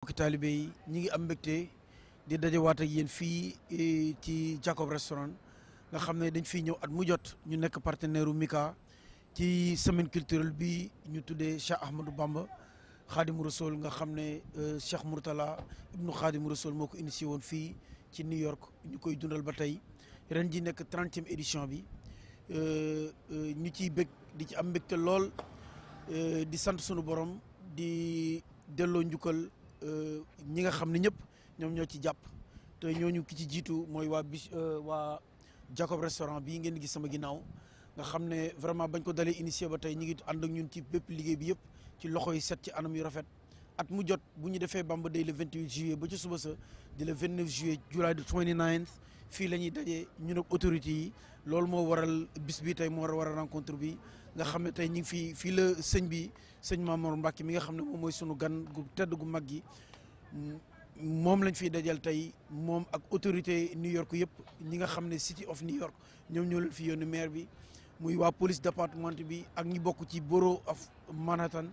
mbokki taalibe yi ñi ngi am mbégte di dajewaat ak yéen fii ci Jacob restaurant nga xam ne dañ fiy ñëw at mu jot ñu nekk partenaire u Mika ci semaine culturelle bi ñu tuddee Cheikh Ahmadou Bamba Khadimu Rasoul nga xam ne Cheikh Mourtala ibnu Khadimu Rasoul moo ko initié woon fii ci New York ñu koy dundal ba tey ren ji nekk 30e édition bi ñu ciy bég di ci am mbégte lool di sant sunu borom di delloo njukkal ñi nga xam ne ñëpp ñoom ñoo ci jàpp te ñooñu ki ci jiitu mooy waa Jacob restaurant bii ngeen gis sama ginnaaw nga xam ne vraiment bañ ko dalee initié ba tey ñi ngi ànd ak ñun ci bépp liggéey bi yëpp ci loxo yi set ci anam yu rafet at mu jot bu ñu defee Bamba Day le 28 juillet ba ci suba sa di le 29 juillet July the 29th fii la ñuy dajee ñun ak autorités yi loolu moo waral bis bi tey moo waral rencontre bi nga xam ne tey ñu ngi fii la sëñ Mamour Mbacke mi nga xam ne moom mooy sunu gan gu tedd gu mag gi moom lañ fiy dajal tey moom ak autorité New York yëpp ñi nga xam ne City of New York ñoom ñoo leen fi yónni maire bi muy waa police département bi ak ñi bokk ci borough of Manhattan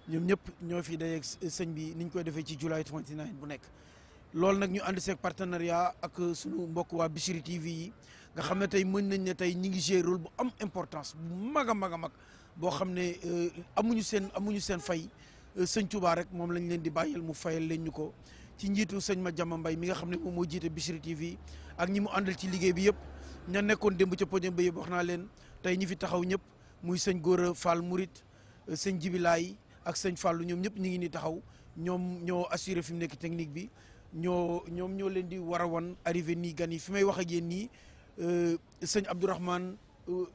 ñoom ñëpp ñoo fi dajeeg sëñ bi ni ñu koy defee ci July 29 bu nekk. loolu nag ñu ànd seeg partenariat ak sunu mbokk waa Bichri TV yi nga xam ne tey mën nañ ne tey ñi ngi jouer rôle bu am importance bu mag a mag a mag boo xam ne amuñu seen fay sëñ Touba rek moom lañ leen di bàyyil mu fayal leen ñu ko ci njiitu sëñ Madiama Mbaye mi nga xam ne moom moo jiite Bichri TV ak ñi mu àndal ci liggéey bi yëpp ña nekkoon démb ca podium ba yëpp wax naa leen tey ñi fi taxaw ñëpp muy sëñ Gora Fall Mourid sëñ Jibilaay ak sëñ Fallou ñoom ñëpp ñu ngi ni taxaw ñoom ñoo assuré fi mu nekk technique bi ñoom ñoo leen di war a wan arrivé nii gan yi fi may wax ak yéen nii sëñ Abdourahmane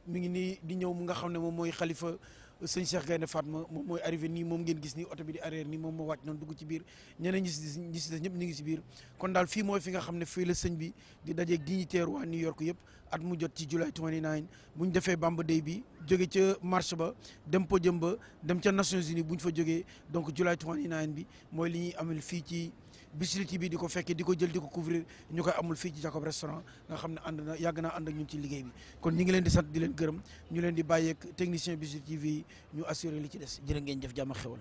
mi ngi nii di ñëw mu nga xam ne moom mooy xalifa sëñ Cheikh Gaynde Fatma moom mooy arrivé nii moom ngeen gis nii oto bi di arrière nii moom moo wàcc noonu dugg ci biir ñeneen ñi si des ñëpp ñu ngi si biir kon daal fii mooy fi nga xam ne fii la sëñ bi di dajeeg dignitaire waa New York yëpp at mu jot ci July 29 bu ñu defee Bamba Day bi jóge ca marche ba dem podium ba dem ca Nations Unies bu ñu fa jógee donc July 29 bi mooy li ñuy amal fii ci Bichri TV di ko fekkee di ko jël di ko couvrir ñu koy amul fii ci Jacob restaurant nga xam ne yàgg naa ànd ak ñun ci liggéey bi kon ñi ngi leen di sant di leen gërëm ñu leen di bàyyeeg technicien Bichri TV yi ñu assuré li ci des jërë ngeen jëf jàmm ak xewal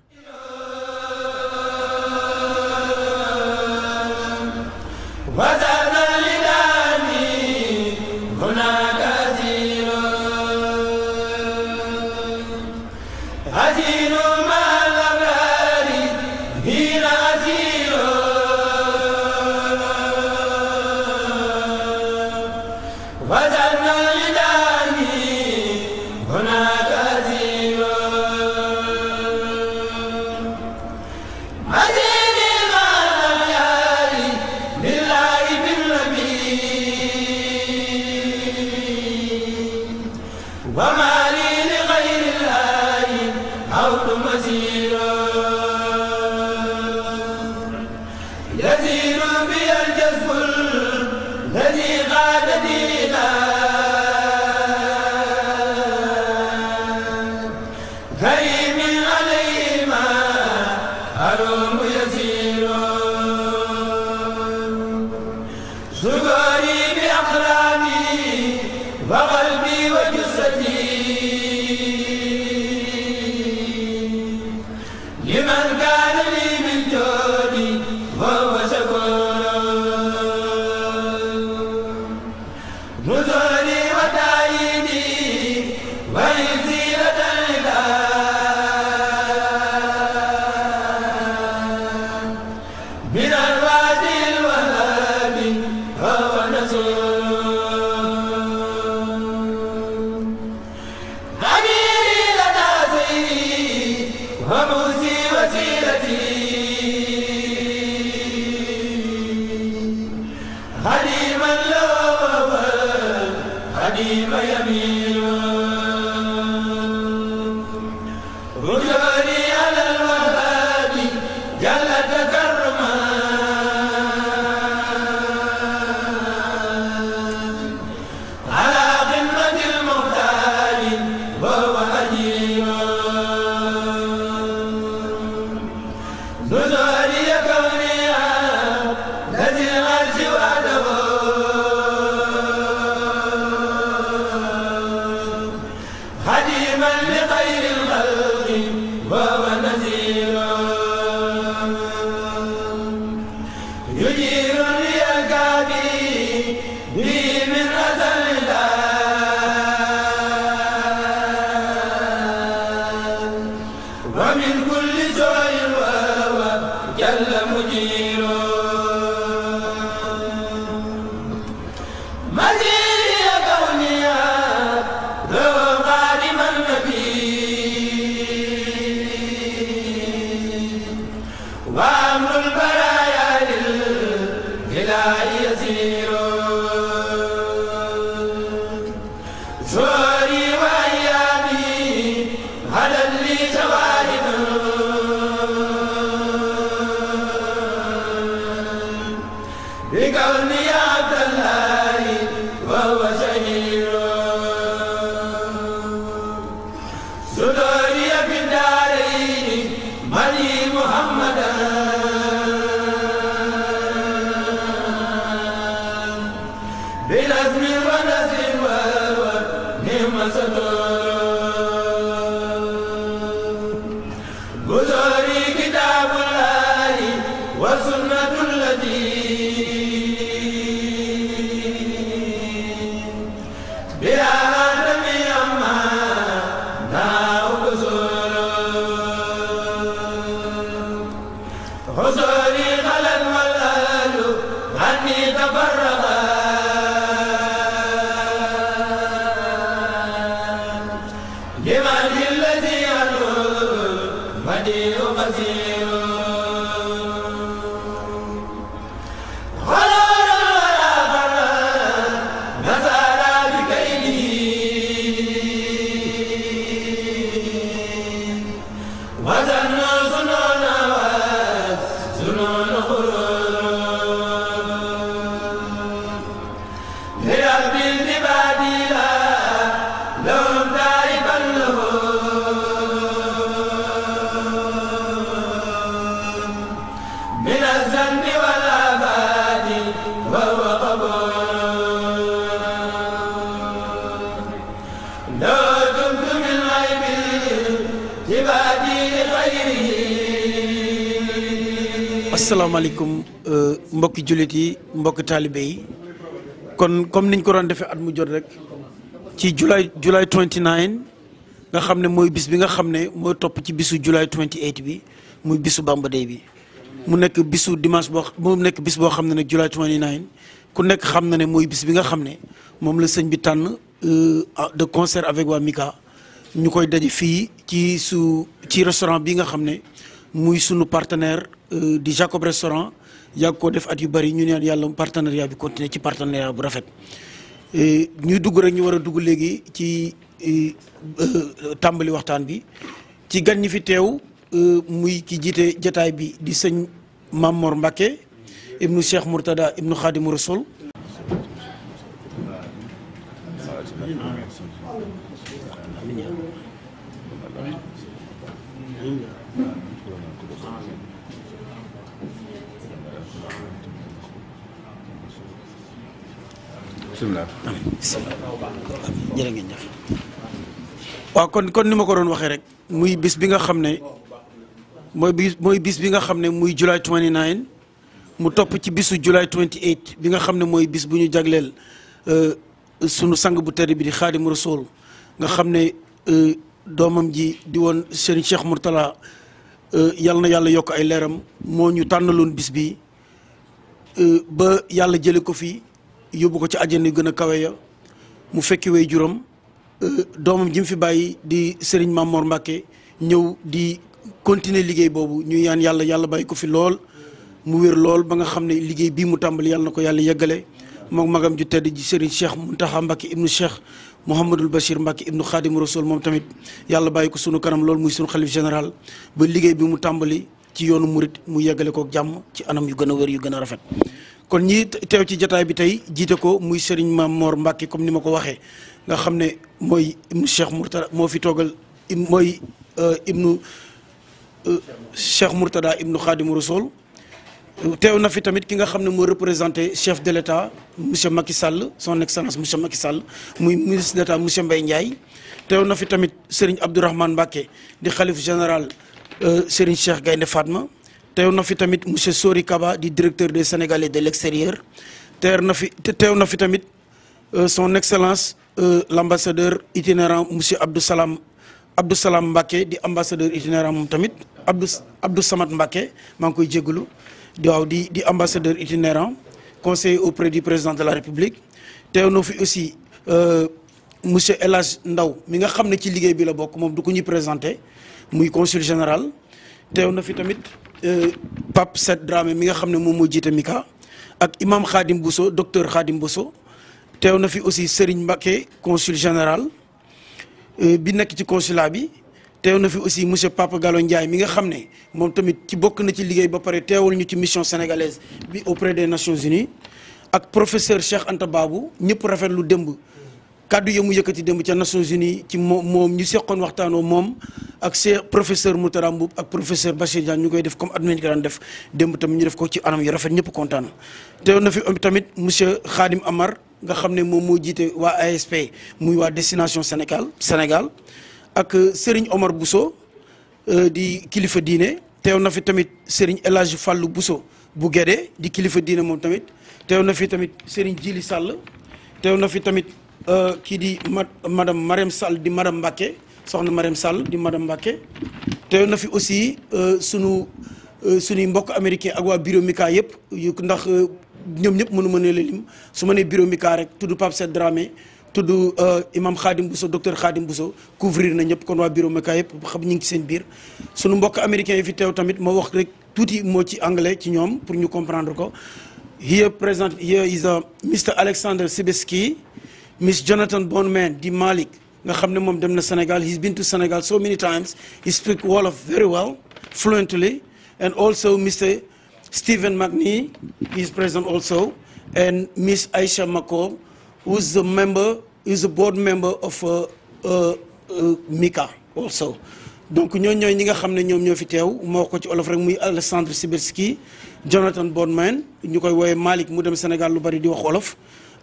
asalaamaaleykum mbokki jullit yi mbokki taalibe yi kon comme niñ ko doon defee at mu jot rek ci July 29 nga xam ne mooy bis bi nga xam ne mooy topp ci bisu July 28 bi muy bisu Bamba Day bi mu nekk bisu dimanche mu nekk bis boo xam ne nag July 29 ku nekk xam na ne mooy bis bi nga xam ne moom la sëñ bi tànn de concert avec waa Mika ñu koy daje fii ci restaurant bi nga xam ne muy sunu partenaire di Jacob restaurant yàgg koo def at yu bari ñu neen yàlla partenariat bi continuer ci partenariat bu rafet ñuy dugg rek ñu war a dugg léegi ci tàmbali waxtaan bi ci gan ñi fi teew muy ki jiite jataay bi di sëñ Mamor Mbacke ibnu Cheikh Mourtada ibnu Khadimu Rasul jërë ngeen jëf waaw kon ni ma ko doon waxee rek muy bis bi nga xam ne mooy bis bi nga xam ne muy July 29 mu topp ci bisu July 28 bi nga xam ne mooy bis bu ñu jagleel sunu sang bu tedd bi di Xaadim Rasul nga xam ne doomam ji di woon Serigne Cheikh Mourtala yal na yàlla yokk ay leeram moo ñu tànnaloon bis bi ba yàlla jële ko fi yóbbu ko ci àjjana yu gën a kawe ya mu fekki way juróom doomam ji mu fi bàyyi di Serigne Mamor Mbacke ñëw di continuer liggéey boobu ñu yaan yàlla bàyyi ko fi lool mu wér lool ba nga xam ne liggéey bii mu tàmbali yàlla na ko yàlla yeggale moom magam ju tedd ji Serigne Cheikh Mountakha Mbacke ibnu Cheikh Mouhamadul Bachir Mbacke ibnu Khadim Rasoul moom tamit yàlla bàyyi ko sunu kanam lool muy sunu xalif général ba liggéey bi mu tàmbali ci yoonu murit mu yeggale ko jàmm ci anam yu gën a wér yu gën a rafet. kon ñi teew ci jataay bi tey jiite ko muy Serigne Mamor Mbacke comme ni ma ko waxee nga xam ne mooy ibnu Cheikh Mourtada moo fi toogal mooy ibnu Cheikh Mourtada ibnu Khadim Rasoul teew na fi tamit ki nga xam ne moo représenté chef de l'État monsieur Macky Sall son excellence monsieur Macky Sall muy ministre d'État monsieur Mbaye Ndiaye teew na fi tamit Serigne Abdourahmane Mbacke di xalif général Serigne Cheikh Gaynde Fatma teew na fi tamit monsieur Sori Kaba di directeur des Sénégalais de l'extérieur teew na fi tamit son excellence l'ambassadeur itinérant monsieur Abdou Salam Abdou Salam Mbacké di ambassadeur itinérant moom tamit Abdou Samad Mbacké maa ngi koy jégalu di ambassadeur itinérant conseiller auprès du président de la République teew na fi aussi monsieur El Hadj Ndaw mi nga xam ne ci liggéey bi la bokk moom du ko ñuy présenté muy consul général teew na fi tamit Pape Set Dramé mi nga xam ne moom moo jiite Mika ak imam Khadim Bousso docteur Khadim Bousso teew na fi aussi Serigne Mbacké consul général bi nekk ci consulat bi teew na fi aussi monsieur Papa Gallo Ndiaye mi nga xam ne moom tamit ci bokk na ci liggéey ba pare teewal ñu ci mission sénégalaise bi auprès des Nations Unies ak professeur Cheikh Anta Babou ñëpp rafetlu démb kaddu yi mu yëkkati démb ca Nations Unies ci moom ñu seqoon waxtaanoo moom ak professeur Moutara Mboup ak professeur Bachir Diagne ñu koy def comme admin daan def démb tamit ñu def ko ci anam yu rafet ñëpp kontaan. teew na fi tamit monsieur Khadim Amar nga xam ne moom moo jiite waa ASP muy waa destination Sénégal ak Serigne Omar Bousso di kilifa diine teew na fi tamit Serigne El Hadj Fallou Bousso bu Guédé di kilifa diine moom tamit teew na fi tamit Serigne Djili Sall teew na fi tamit kii di madame Marème Sall di madame Mbacké soxna Marème Sall di madame Mbacké teew na fi aussi suñuy mbokk américain ak waa bureau Mika yëpp ndax ñoom ñëpp mënu ma ne la lim su ma nee bureau Mika rek tudd Pape Set Dramé tudd imam Khadim Bousso docteur Khadim Bousso couvrir na ñëpp kon waa bureau Mika yëpp xam ñu ngi ci seen biir suñu mbokk américain yi fi teew tamit ma wax rek tuuti moo ci anglais ci ñoom pour ñu comprendre ko here is Mr. Alexander Sibeski, Miss Jonathan Bonman di Malik nga xam ne moom dem na Sénégal, he's been to Senegal so many times, he speaks Wolof very well fluently, and also Mr. Stephen McNee is present also, and Miss Aisha Mako, who's a board member of Mika also. Donc ñooy ñi nga xam ne ñoom ñoo fi teew ma wax ko ci olof rek muy Alexandre Siberski, Jonathan Bonman ñu koy woowee Malick mu dem Sénégal lu bari di wax olof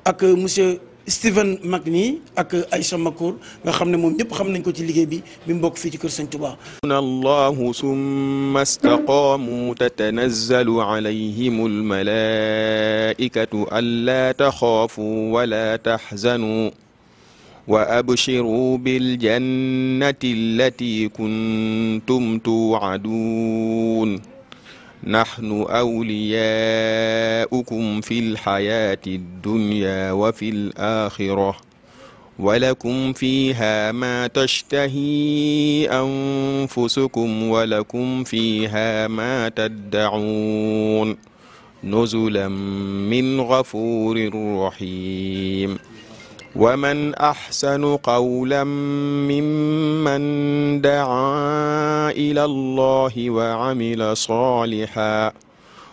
ak monsieur Stephen McNee ak Aïcha Makour nga xam ne moom ñëpp xam nañ ko ci liggéey bi mu bokk fii ci kër Sëñ Tuubaa. Allahu summa istaqaamu tatanazzalu alayhimul malaa'ikatu allaa taxaafu wa laa taxzanu wa abshiruu bil jannati allati kuntum tuu'aduun nahnu awliyaa'ukum fil hayaati dunya wa fil aaxira wa lakum fiihaa maa tashtahii anfusukum wa lakum fiihaa maa tadda'uun nuzulan min ghafuurin rahiim ومن أحسن قولا ممن دعا إلى الله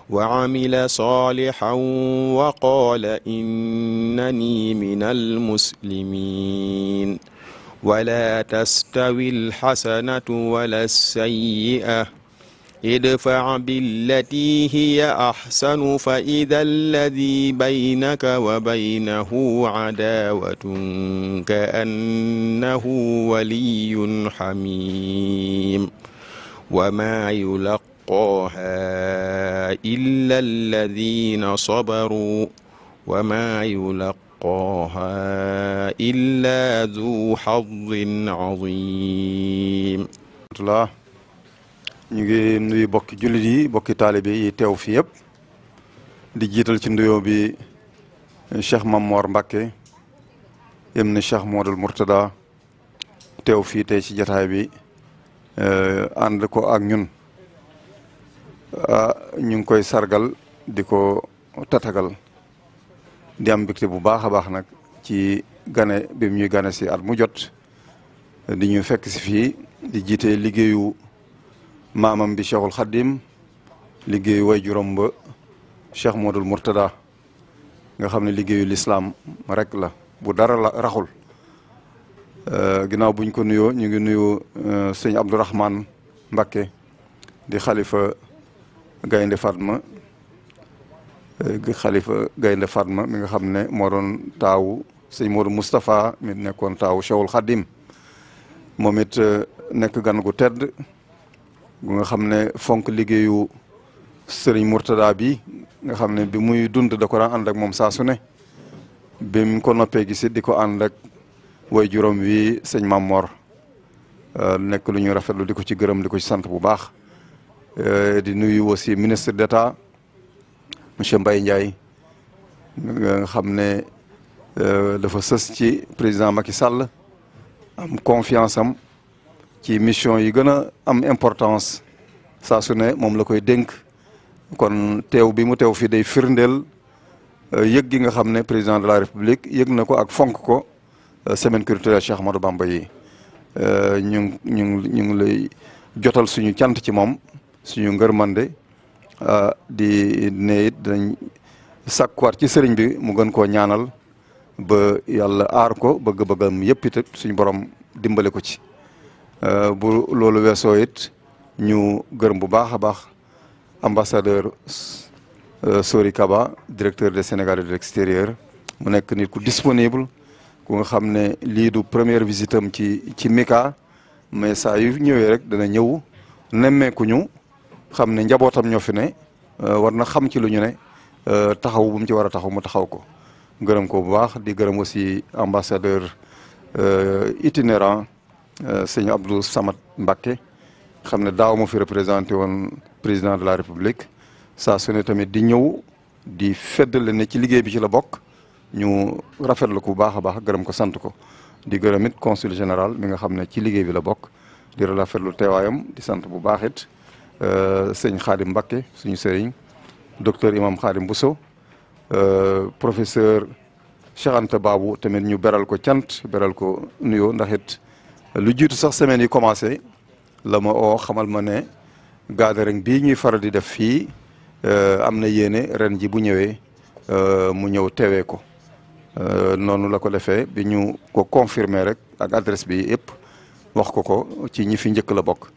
وعمل صالحا وقال إنني من المسلمين ولا تستوي الحسنة ولا السيئة ادفع بالتي هي أحسن فإذا الذي بينك وبينه عداوة كأنه ولي حميم وما يلقاها إلا الذين صبروا وما يلقاها إلا ذو حظ عظيم. ñu ngi nuyu bokki jullit yi bokki taalibe yi teew fi yëpp di jiital ci nuyoo bi Cheikh Mamor Mbacké ibn Cheikh Modou Mourtada teew fii tey ci jataay bi ànd ko ak ñun ñu ngi koy sargal di ko tatagal di am mbégte bu baax a baax nag ci gane bi ñuy gane si at mu jot di ñu fekk si fii di jiite liggéeyu maamam bi Cheikhul Khadim liggéeyu way juróom ba Cheikh Modou Mourtada nga xam ne liggéeyu lislaam rek la bu dara la raxul ginnaaw buñ ko nuyoo ñu ngi nuyu sëñ Abdourahmane Mbacké di xalifa Gaynde Fatma mi nga xam ne moo doon taawu sëñ Modou Moustapha mi nekkoon taawu Cheikhul Khadim moom it nekk gan gu tedd gu nga xam ne fonk liggéeyu sëriñ Mourtada bi nga xam ne bi muy dund da ko daan ànd ak moom saa su ne bi mu ko noppee gisit di ko ànd ak way juróom wi sëñ Mamor nekk lu ñu rafetlu di ko ci gërëm di ko ci sant bu baax di nuyu aussi ministre d'État monsieur Mbaye Ndiaye nga xam ne dafa sës ci président Macky Sall am confiance am ci mission yi gën a am importance saa su ne moom la koy dénk kon teew bi mu teew fii day firndeel yëg gi nga xam ne président de la république yëg na ko ak fonk ko semaine culturelle Cheikh Ahmadou Bamba yi ñu ngi lay jotal suñu cant ci moom suñu ngërmande di ne it dañ sàkkuwaat ci sëriñ bi mu gën koo ñaanal ba yàlla aar ko bëgg-bëggam yëpp it suñu borom dimbale ko ci bu loolu weesoo it ñu gërëm bu baax a baax ambassadeur Sori Kaba directeur des Sénégalais de l'extérieur mu nekk nit ku disponible ku nga xam ne lii du première visite am ci Mika mais saa yu ñëwee rek dana ñëw nemmeeku ñu xam ne njabootam ñoo fi ne war na xam ci lu ñu ne taxaw bu mu ci war a taxaw mu taxaw ko gërëm ko bu baax di gërëm aussi ambassadeur itinérant sëñ Abdou Samad Mbacké xam ne daaw ma fi représenté woon président de la République saa su ne tamit di ñëw di feddale ne ci liggéey bi ci la bokk ñu rafetlu ko bu baax a baax gërëm ko sant ko di gërëm it consul général mi nga xam ne ci liggéey bi la bokk di rafetlu teewaayam di sant bu baax it sëñ Khadim Mbacké suñu sëriñ docteur Imam Khadim Bousso professeur Cheikh Anta Babou tamit ñu beral ko cant beral ko nuyoo ndax it lu jiitu sax semaine yi commencé la ma oo xamal ma ne gathering bii ñuy faral di def fii am na yéene ren ji bu ñëwee mu ñëw teewee ko noonu la ko defee bi ñu ko confirmer rek ak adresse bi yëpp wax ko ci ñi fi njëkk la bokk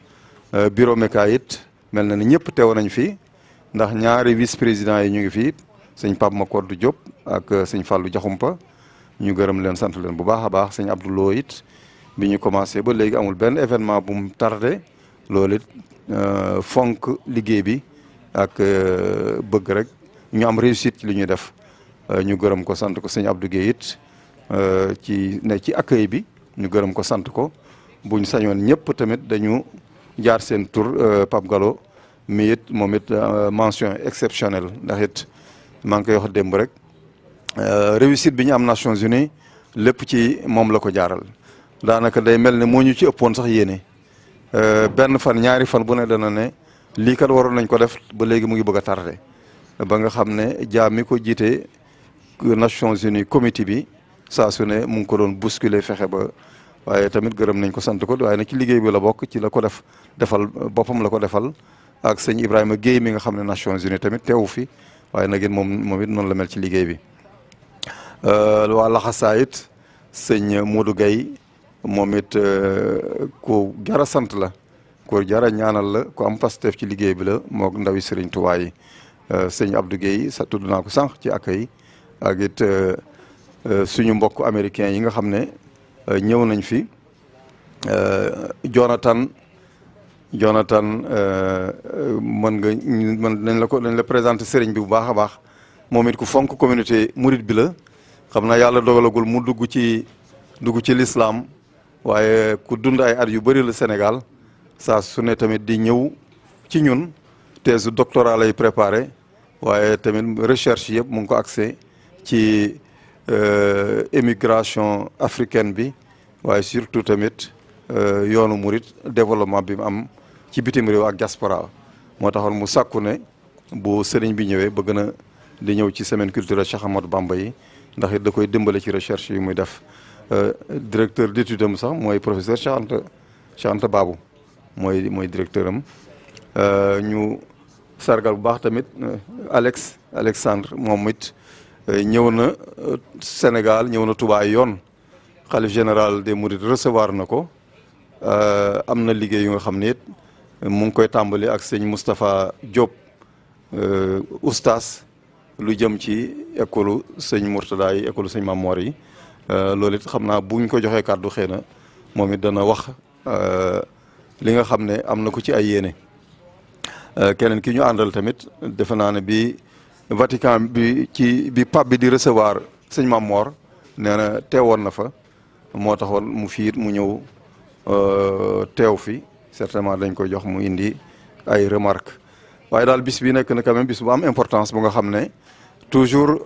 bureau Meka it mel na ni ñëpp teew nañ fi ndax ñaari vice président yi ñu ngi fi sëñ Pape Makodou Diop ak sëñ Fallou Diakhoumpa ñu gërëm leen sant leen bu baax a baax sëñ Abdoulou it bi ñu commencé ba léegi amul benn événement bu mu tardé loolu it fonk liggéey bi ak bëgg rek ñu am réussite ci li ñuy def ñu gërëm ko sant ko sëñ Abdou Guèye it ci accueil bi ñu gërëm ko sant ko buñ sañoon ñëpp tamit dañu jaar seen tur Pape Gallo mi it moom it mention exceptionnelle ndax it maa ngi koy wax démb rek réussite bi ñu am Nations Unies lépp ci moom la ko jaaral daanaka day mel ne moo ñu ci ëppoon sax yéene benn fan ñaari fan bu ne dana ne lii kat waroon nañ ko def ba léegi mu ngi bëgg a tardé ba nga xam ne jaam mi ko jiite Nations Unies comité bi saa su ne mu ngi ko doon bousculer fexe ba waaye tamit gërëm nañ ko sant ko waaye nag ci liggéey bi la bokk ci la ko defal boppam la ko defal ak sëñ Ibrahima Guèye mi nga xam ne Nations Unies tamit teewu fi waaye nag it moom it noonu la mel ci liggéey bi waa Laxasaa it sëñ Modou Guèye moom it ku jara sant la ku jara ñaanal la ku am pastef ci liggéey bi la moo ndawi Serigne Touba yi sëñ Abdou Guèye sa tudd naa ko sànq ci accueil ak it suñu mbokk américain yi nga xam ne ñëw nañ fi Jonathan dañ la présenté Serigne bi bu baax a baax moom it ku fonk communauté mouride bi la xam naa yàlla dogalagul mu dugg ci l'islam waaye ku dund ay at yu bëri la Sénégal saa su ne tamit di ñëw ci ñun thèse doctorat lay préparé waaye tamit recherche yëpp mu ngi ko accès ci émigration africaine bi waaye surtout tamit yoonu murit développement bi mu am ci bitim réew ak diaspora moo taxoon mu sàkku ne bu sëriñ bi ñëwee bëgg na di ñëw ci semaine culturelle Cheikh Ahmadou Bamba yi ndax it da koy dimbale ci recherche yi muy def directeur d'étude am sax mooy professeur Cheikh Anta Babou mooy directeur am ñu sargal bu baax tamit Alexandre moom it ñëw na Sénégal ñëw na Touba ay yoon xalif général des Mourides recevoir na ko am na liggéey yu nga xam ne it mu ngi koy tàmbali ak sëñ Moustapha Diop oustas lu jëm ci école sëñ Mourtada yi école sëñ Mamor yi loolu it xam naa buñ ko joxee kàddu xëy na moom it dana wax li nga xam ne am na ko ci ay yéene keneen ki ñu àndal tamit defe naa ne bi Vatican bi pape bi di recevoir sëñ Mamor nee na teewoon na fa moo taxoon mu fiit mu ñëw teew fi certainement dañ koy jox mu indi ay remarques waaye daal bis bi nekk na quand même bis bu am importance bu nga xam ne toujours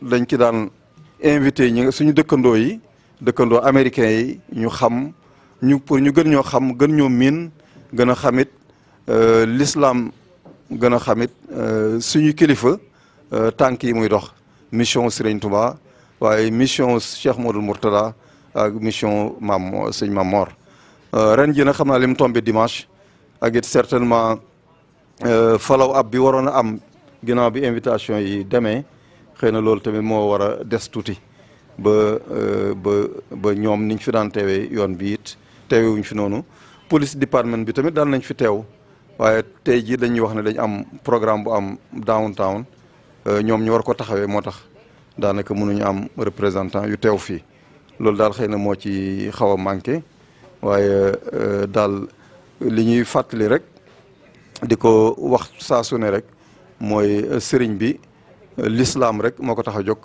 dañ ci daan invité ñi suñu dëkkandoo yi dëkkandoo américains yi ñu xam pour ñu gën ñoo xam gën ñoo miin gën a xamit l'islam gën a xamit suñu kilifa tànk yi muy dox mission Serigne Touba waaye mission Cheikh Modou Mourtada ak mission sëñ Mam Mor ren ji nag xam naa li mu tombé dimanche ak it certainement follow up bi waroon a am ginnaaw bi invitation yi demee xëy na loolu tamit moo war a des tuuti ba ñoom niñ fi daan teewee yoon bi it teewewuñ fi noonu police département bi tamit daan nañ fi teew waaye tey jii dañuy wax ne dañ am programme bu am downtown ñoom ñu war ko taxawee moo tax daanaka mënuñu am représentant yu teew fii loolu daal xëy na moo ci xaw a manqué waaye daal li ñuy fàttali rek di ko wax saa su ne rek mooy sëriñ bi l'islam rek moo ko tax a jóg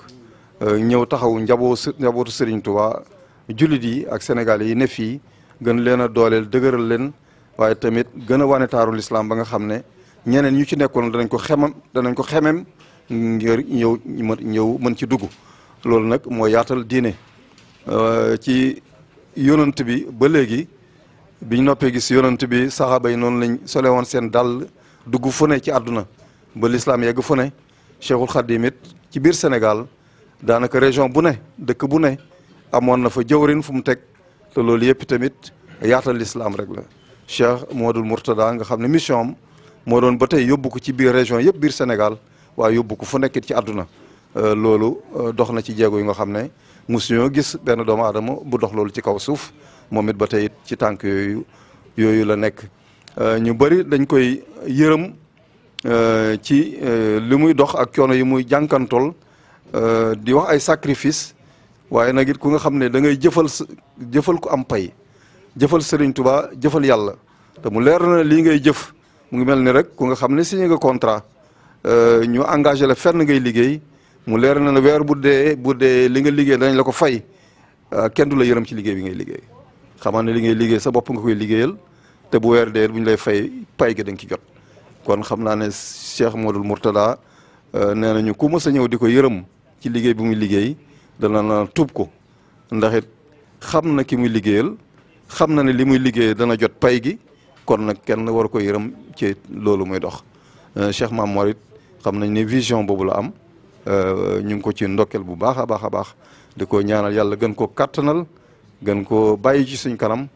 ñëw taxaw njabootu sëriñ Touba jullit yi ak Sénégal yi ne fii gën leen a dooleel dëgëral leen waaye tamit gën a wane taaru l'islam ba nga xam ne ñeneen ñu ci nekkoon danañ ko xemem ngir ñëw mën ci dugg loolu nag moo yaatal diine ci yonant bi ba léegi biñ noppee gis yonant bi saxaaba yi noonu lañ sole woon seen dàll dugg fu ne ci àdduna ba l'islam yegg fu ne Cheikhul Khadim it ci biir Sénégal daanaka région bu ne dëkk bu ne amoon na fa jëwrin fu mu teg te loolu yëpp tamit yaatal l'islam rek la Cheikh Modou Mourtada nga xam ne mission am moo doon ba tey yóbbu ko ci biir région yëpp biir Sénégal waaye yóbbu ko fu nekkit ci àdduna loolu dox na ci jéego yi nga xam ne mosuñoo gis benn doomu aadama bu dox loolu ci kaw suuf moom it ba tey it ci tànk yooyu la nekk ñu bëri dañ koy yërëm ci li muy dox ak coono yi muy jànkantool di wax ay sacrifice waaye nag it ku nga xam ne da ngay jëfal ko am pay jëfal Serigne Touba jëfal yàlla te mu leer na lii ngay jëf mu ngi mel ni rek ku nga xam ne signé nga contrat ñu engagé la fenn ngay liggéey mu leer na ne weer bu dee li nga liggéey dañ la ko fay kenn du la yërëm ci liggéey bi ngay liggéey xamaa ne li ngay liggéey sa bopp nga koy liggéeyal te bu weer dee bu ñu lay fay pay gi da nga ci jot kon xam naa ne Cheikh Modou Mourtada nee nañu ku mës a ñëw di ko yërëm ci liggéey bi muy liggéey dana na tuub ko ndax it xam na ki muy liggéeyal xam na ne li muy liggéey dana jot pay gi kon nag kenn war ko yërëm ci loolu muy dox Cheikh Mam Mor it xam nañ ne vision boobu la am ñu ngi ko ci ndokkel bu baax a baax a baax di ko ñaanal yàlla gën ko kattanal gën ko bàyyi ci suñ kanam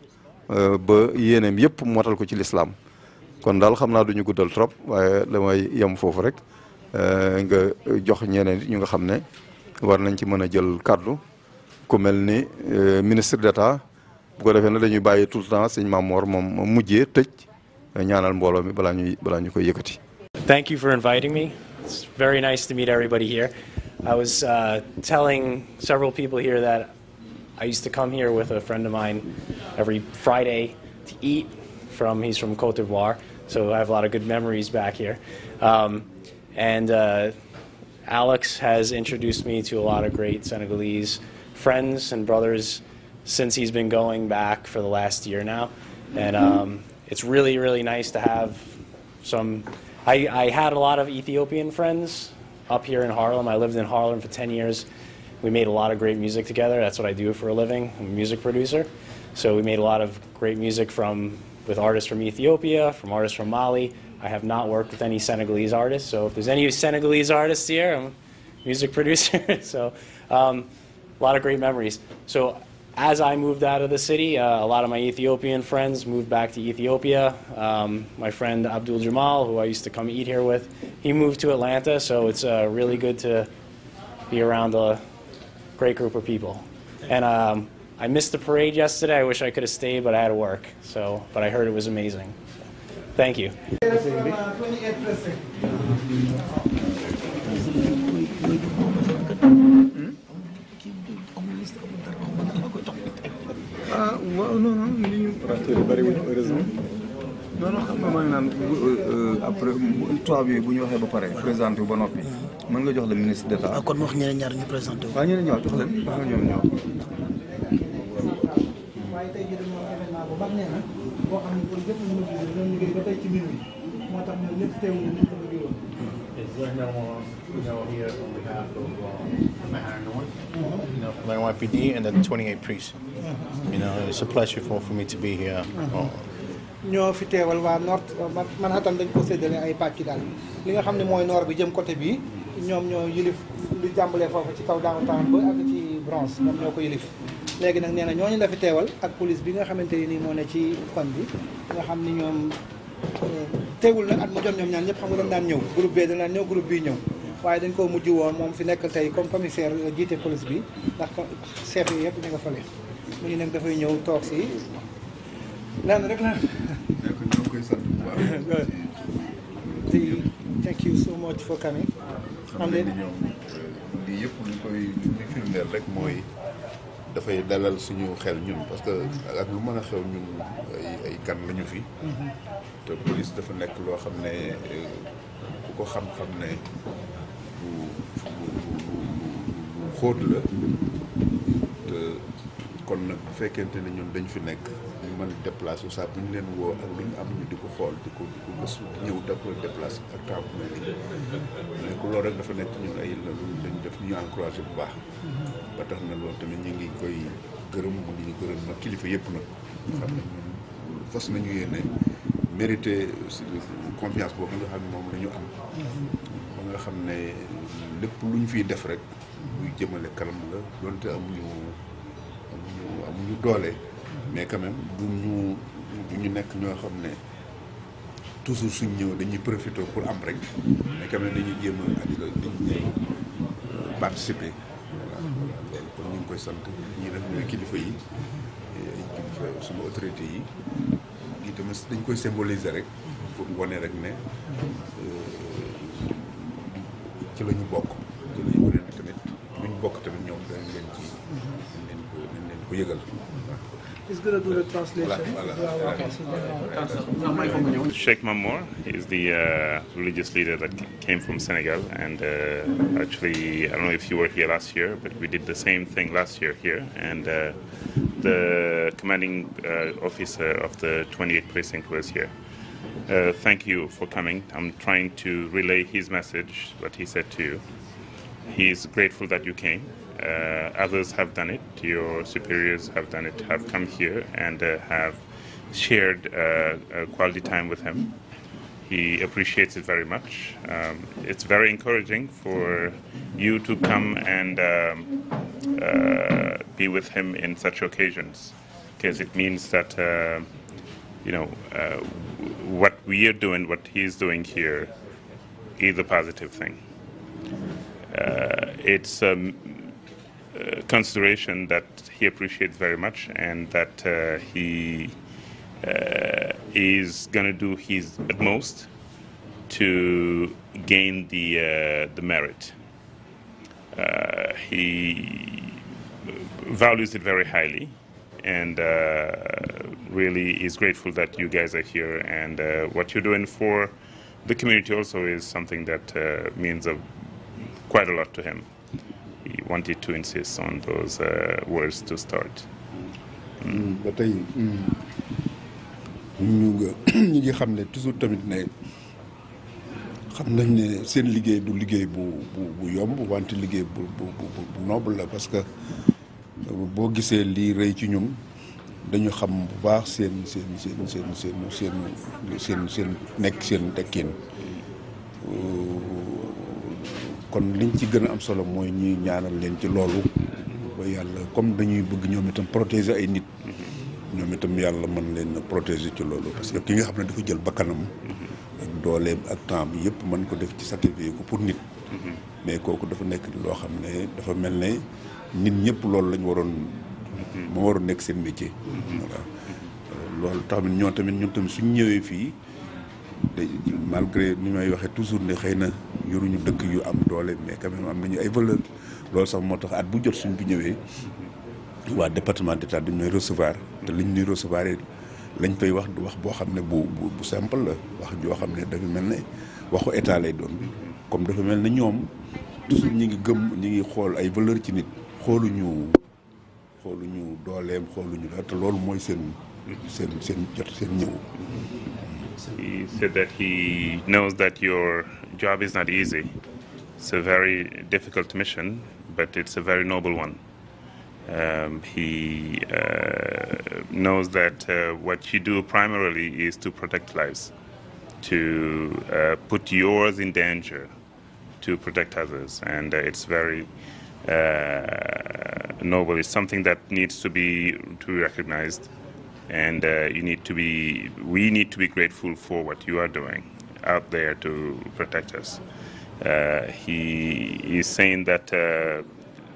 ba yéeneem yëpp motal ko ci lislaam kon daal xam naa duñu guddal trop waaye damay yem foofu rek nga jox ñeneen ñu nga xam ne war nañ ci mën a jël kaddu ku mel ni ministre d'État bu ko defee ne dañuy bàyyi tout le temps sëñ Mam Mor moom mujjee tëj ñaanal mbooloo mi balaa ñu koy yëkkati. Thank you for inviting me. It's very nice to meet everybody here. I was telling several people here that I used to come here with a friend of mine every Friday to eat. He's from Côte d'Ivoire, so I have a lot of good memories back here. Alex has introduced me to a lot of great Senegalese friends and brothers since he's been going back for the last year now. And it's really, really nice to have some... I had a lot of Ethiopian friends up here in Harlem. I lived in Harlem for 10 years. We made a lot of great music together. That's what I do for a living. I'm a music producer. So we made a lot of great music with artists from Ethiopia, from artists from Mali. I have not worked with any Senegalese artists, so if there's any Senegalese artists here, I'm a music producer. So a lot of great memories. So as I moved out of the city, a lot of my Ethiopian friends moved back to Ethiopia. My friend Abdul Jamal, who I used to come eat here with, he moved to Atlanta, so it's really good to be around a great group of people. And I missed the parade yesterday. I wish I could have stayed, but I had to work. But I heard it was amazing. Thank you. waaw non li ñu raté bari wuñu heureusement non xam nga maa ngi naan après toi bi bu ñu waxee ba pare présenté wu ba noppi mën nga jox le ministre d'État. kon wax ñeneen ñaar ñu présenté wu. waaw ñeneen ñaar jox leen wax nga ñoom ñoo ba nee na boo xam ne kon jëpp nañu mobilisé ñoom liggéey ba tey ci minuit moo tax ñoom ñëpp teewul nañ ko bëgg woon. We're here on behalf of Mahara North, from NYPD and the 28 priests. It's a pleasure for me to be here. ñoo fi teewal waa Nord Manhattan dañ ko séddale ay pàcc daal li nga xam ne mooy nord bi jëm côté bii ñoom ñoo yilif lu jàmbalee foofu ci kaw downtown ba ak ci Bronx ñoom ñoo ko yilif léegi nag nee na ñooñu la fi teewal ak police bi nga xamante ni moo ne ci koñ bi nga xam ni ñoom teewul nag at mu jot ñoom ñaan ñëpp xam nga dañ daan ñëw groupe B daan ñëw groupe bii ñëw waaye dañ koo mujj woon moom fi nekk tey comme commissaire jiite police bi ndax chef yi yëpp ñu nga fale mu ñu nekk dafay ñëw toog si lenn rek la thank you so much for coming. xam ne ñoom lii yëpp lu koy firndeel rek mooy dafay dalal suñu xel ñun parce que ak lu mën a xew ñun ay gan lañu fi. te police dafa nekk loo xam ne ku ko xam-xam ne bu xóot la te kon nag bu fekkente ne ñun dañ fi nekk ñu mën a déplacer saa bu ñu leen woo ak lu ñu am ñu di ko xool di ko gëstu ñëw dafa déplacer ak temps bu mel nii mais ku loolu rek dafa nekk ñun ay dañ def ñu encouragé bu baax ba tax na loolu tamit ñu ngi koy gërëm di ñu gërëm nag kilifa yëpp nag xam ne ñun fas nañu yéene mérité confiance boobu nga xam ne moom la ñu am ba nga xam ne lépp lu ñu fiy def rek luy jëmale kanam la doonte amuñu doole mais quand même du ñu nekk ñoo xam ne toujours suñ ñëw dañuy profiter pour am rek mais quand même dañuy jéem a dañuy participer voilà loolu kon ñu ngi koy sant ñii nag ñooy kilifa yi kilifa suma autorité yi lii tamit dañ koy symboliser rek pour wane rek ne ci la ñu bokk ci la ñu wane ne tamit lu ñu bokk tamit ñoom dañ leen ko yëgal. He's going to do the translation. Sheikh Mamour is the religious leader that came from Senegal, and actually, I don't know if you were here last year, but we did the same thing last year here, and the commanding officer of the 28th precinct was here. Thank you for coming. I'm trying to relay his message, what he said to you. He's grateful that you came. Others have done it. Your superiors have done it, have come here and have shared quality time with him. He appreciates it very much. It's very encouraging for you to come and be with him in such occasions, because it means that what we are doing, what he's doing here, is a positive thing. It's consideration that he appreciates very much, and that he is going to do his utmost to gain the merit. He values it very highly, and really is grateful that you guys are here, and what you're doing for the community also is something that means quite a lot to him. He wanted to insist on those words to start. ba tey ñu ngi xam ne toujours tamit ne xam nañ ne seen liggéey du liggéey bu yomb wante liggéey bu noble la, parce que boo gisee lii rëy ci ñun dañu xam bu baax seen nekk seen tekkin. kon liñ ci gën a am solo mooy ñuy ñaanal leen ci loolu ba yàlla comme dañuy bëgg ñoom itam protéger ay nit ñoom itam yàlla mën leen protéger ci loolu, parce que ki nga xam ne dafa jël bakkanam ak dooleem ak temps bi yëpp mën ko def ci sacrifier ko pour nit, mais kooku dafa nekk loo xam ne dafa mel ne nit ñëpp loolu lañ waroon moo waroon nekk seen métier. voilà loolu tax ñun tamit suñ ñëwee fii malgré ni may waxee toujours ne xëy na yoruñu dëkk yu am doole, mais quand même am nañu ay valeur. loolu sax moo tax at bu jot suñ bi ñëwee waa département d'état dañ may recevoir, te liñ ñuy recevoir lañ fay wax du wax boo xam ne bu simple la, wax joo xam ne dafa mel ne waxu état lay doon. comme dafa mel ne ñoom toujours ñi ngi xool ay valeur ci nit, xooluñu dooleem, xooluñu dara, te loolu mooy seen seen jot seen ñëw. He said that he knows that your job is not easy. It's a very difficult mission, but it's a very noble one. He knows that what you do primarily is to protect lives, to put yours in danger, to protect others, and it's very noble. It's something that needs to be recognized, and we need to be grateful for what you are doing out there to protect us. He is saying that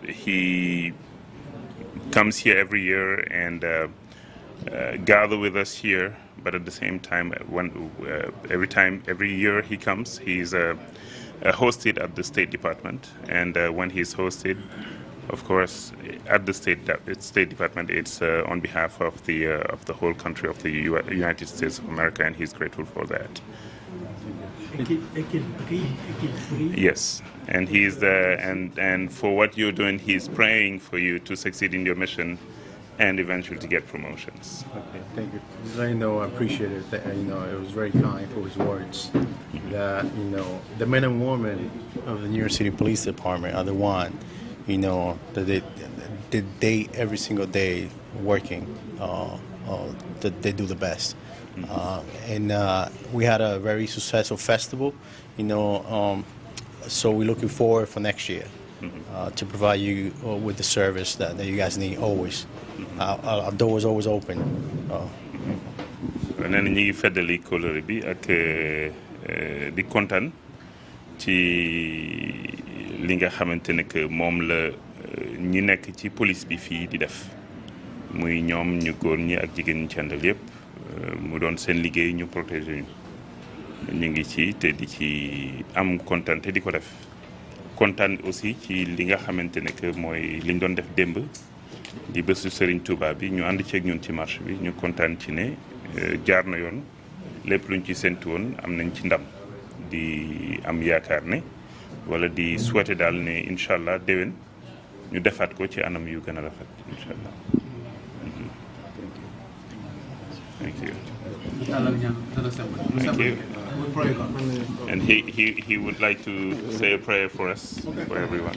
he comes here every year and gather with us here, but at the same time, every year he comes, he's hosted at the State Department, and when he's hosted, of course, at the State Department, it's on behalf of the whole country of the United States of America, and he's grateful for that. Yes, and he's there, and for what you're doing, he's praying for you to succeed in your mission, and eventually to get promotions. Okay, thank you. I appreciate it. It was very kind for his words. That the men and women of the New York City Police Department are the one, that they every single day working, that they do the best. And we had a very successful festival, so we're looking forward for next year to provide you with the service that you guys need always. Our door is always open. nee na ñu ngi feddali kóllëre bi ak di kontaan ci li nga xamante ne que moom la ñi nekk ci police bi fii di def muy ñoom ñu góor ñi ak jigéen ñi ci àndal yëpp mu doon seen liggéey ñu protéger ñu ngi ci te di ci am kontaan te di ko def kontaan aussi ci li nga xamante ne que mooy li ñu doon def démb di bésu Serigne Touba bi ñu ànd ceeg ñun ci marche bi ñu kontaan ci ne jaar na yoon lépp luñ ci séntu woon am nañ ci ndam di am yaakaar ne wala di souhaiter daal ne incha allah déwén ñu defaat ko ci anam yu gën a rafet incha allah. Thank you. Thank you. And he would like to say a prayer for us, for everyone.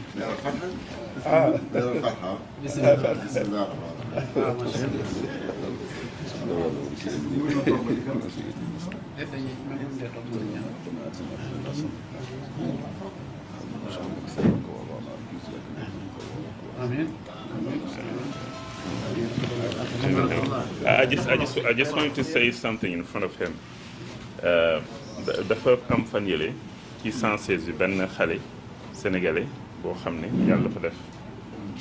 I just wanted to say something in front of him. dafa am fan yële ci 116 bi benn xale sénégalais boo xam ne yàlla dafa def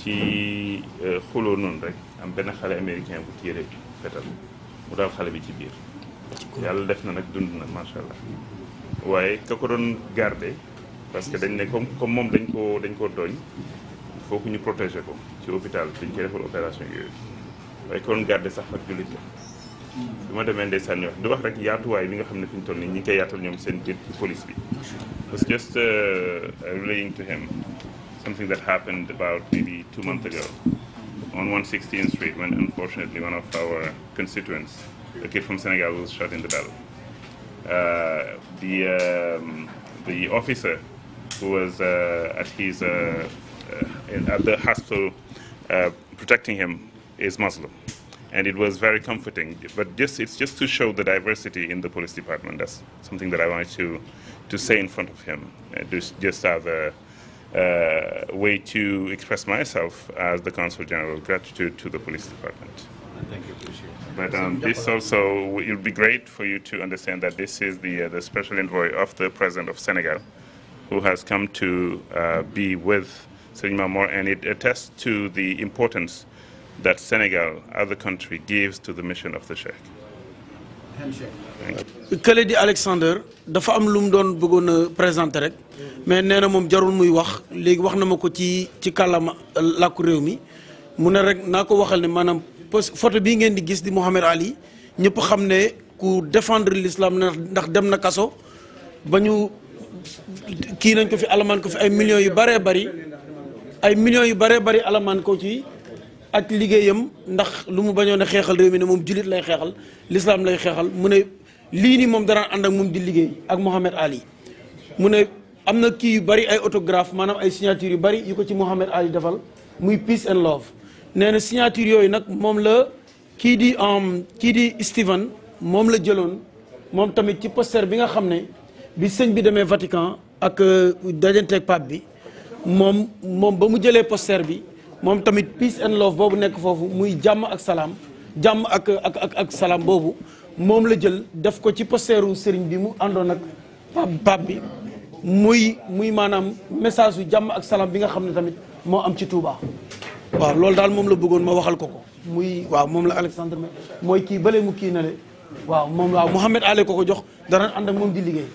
ci xuloo noonu rek am benn xale américain bu tiire fetal mu daal xale bi ci biir yàlla def na nag dund na macha allah waaye ka ko doon garder parce que dañ ne comme moom dañ koo tooñ il faut que ñu protéger ko ci hôpital dañ koy defal opération yooyu waaye ko doon garder sax ak jullit la bi ma demee ndeysaan wax du wax rek yaatuwaay bi nga xam ne fi ñu toll nii ñi ngi koy yaatal ñoom seen biir ci police bi. was just relaying to him something that happened about maybe 2 months ago on 116th Street when unfortunately one of our constituents, a kid from Senegal, was shot in the battle. The officer who was at the hospital protecting him is Muslim. And it was very comforting, but it's just to show the diversity in the police department. That's something that I wanted to say in front of him, just as a way to express myself as the Consul General, gratitude to the police department. Thank you, appreciate it. But this also, it would be great for you to understand that this is the special envoy of the President of Senegal, who has come to be with Serigne Mame Mor, and it attests to the importance that Senegal, as a country, gives to the mission of the Sheikh. kële di Alexander dafa am lu mu doon bëggoon a présenter rek mais nee na moom jarul muy wax léegi wax na ma ko ci kàllaama làkku réew mi mu ne rek naa ko waxal ne maanaam photo bii ngeen di gis di Mohamed Ali ñëpp xam ne ku défendre l'islam ndax dem na kaso ba ñu kii nañ ko fi alamaan ko fi ay millions yu bëree bëri alamaan ko ci ak liggéeyam ndax lu mu bañoon a xeexal réew mi ne moom jullit lay xeexal l'islam lay xeexal mu ne lii nii moom dara ànd ak moom di liggéey ak Mohamed Ali mu ne am na kii yu bari ay autographe maanaam ay signature yu bari yu ko ci Mohamed Ali defal muy peace and love nee na signature yooyu nag moom la kii di Steven moom la jëloon moom tamit ci poster bi nga xam ne bi sëñ bi demee Vatican ak dajanteeg pape bi moom ba mu jëlee poster bi moom tamit peace and love boobu nekk foofu muy jàmm ak salaam jàmm ak salaam boobu moom la jël def ko ci posteru sëriñ bi mu àndoon ak pape bi muy maanaam message yu jàmm ak salaam bi nga xam ne tamit moo am ci Touba. waaw loolu daal moom la bëggoon ma waxal ko muy waaw moom la Alexandre mooy kii bële mu kii na le waaw moom waaw Mohamed Ali ko jox dara ànd ak moom di liggéey.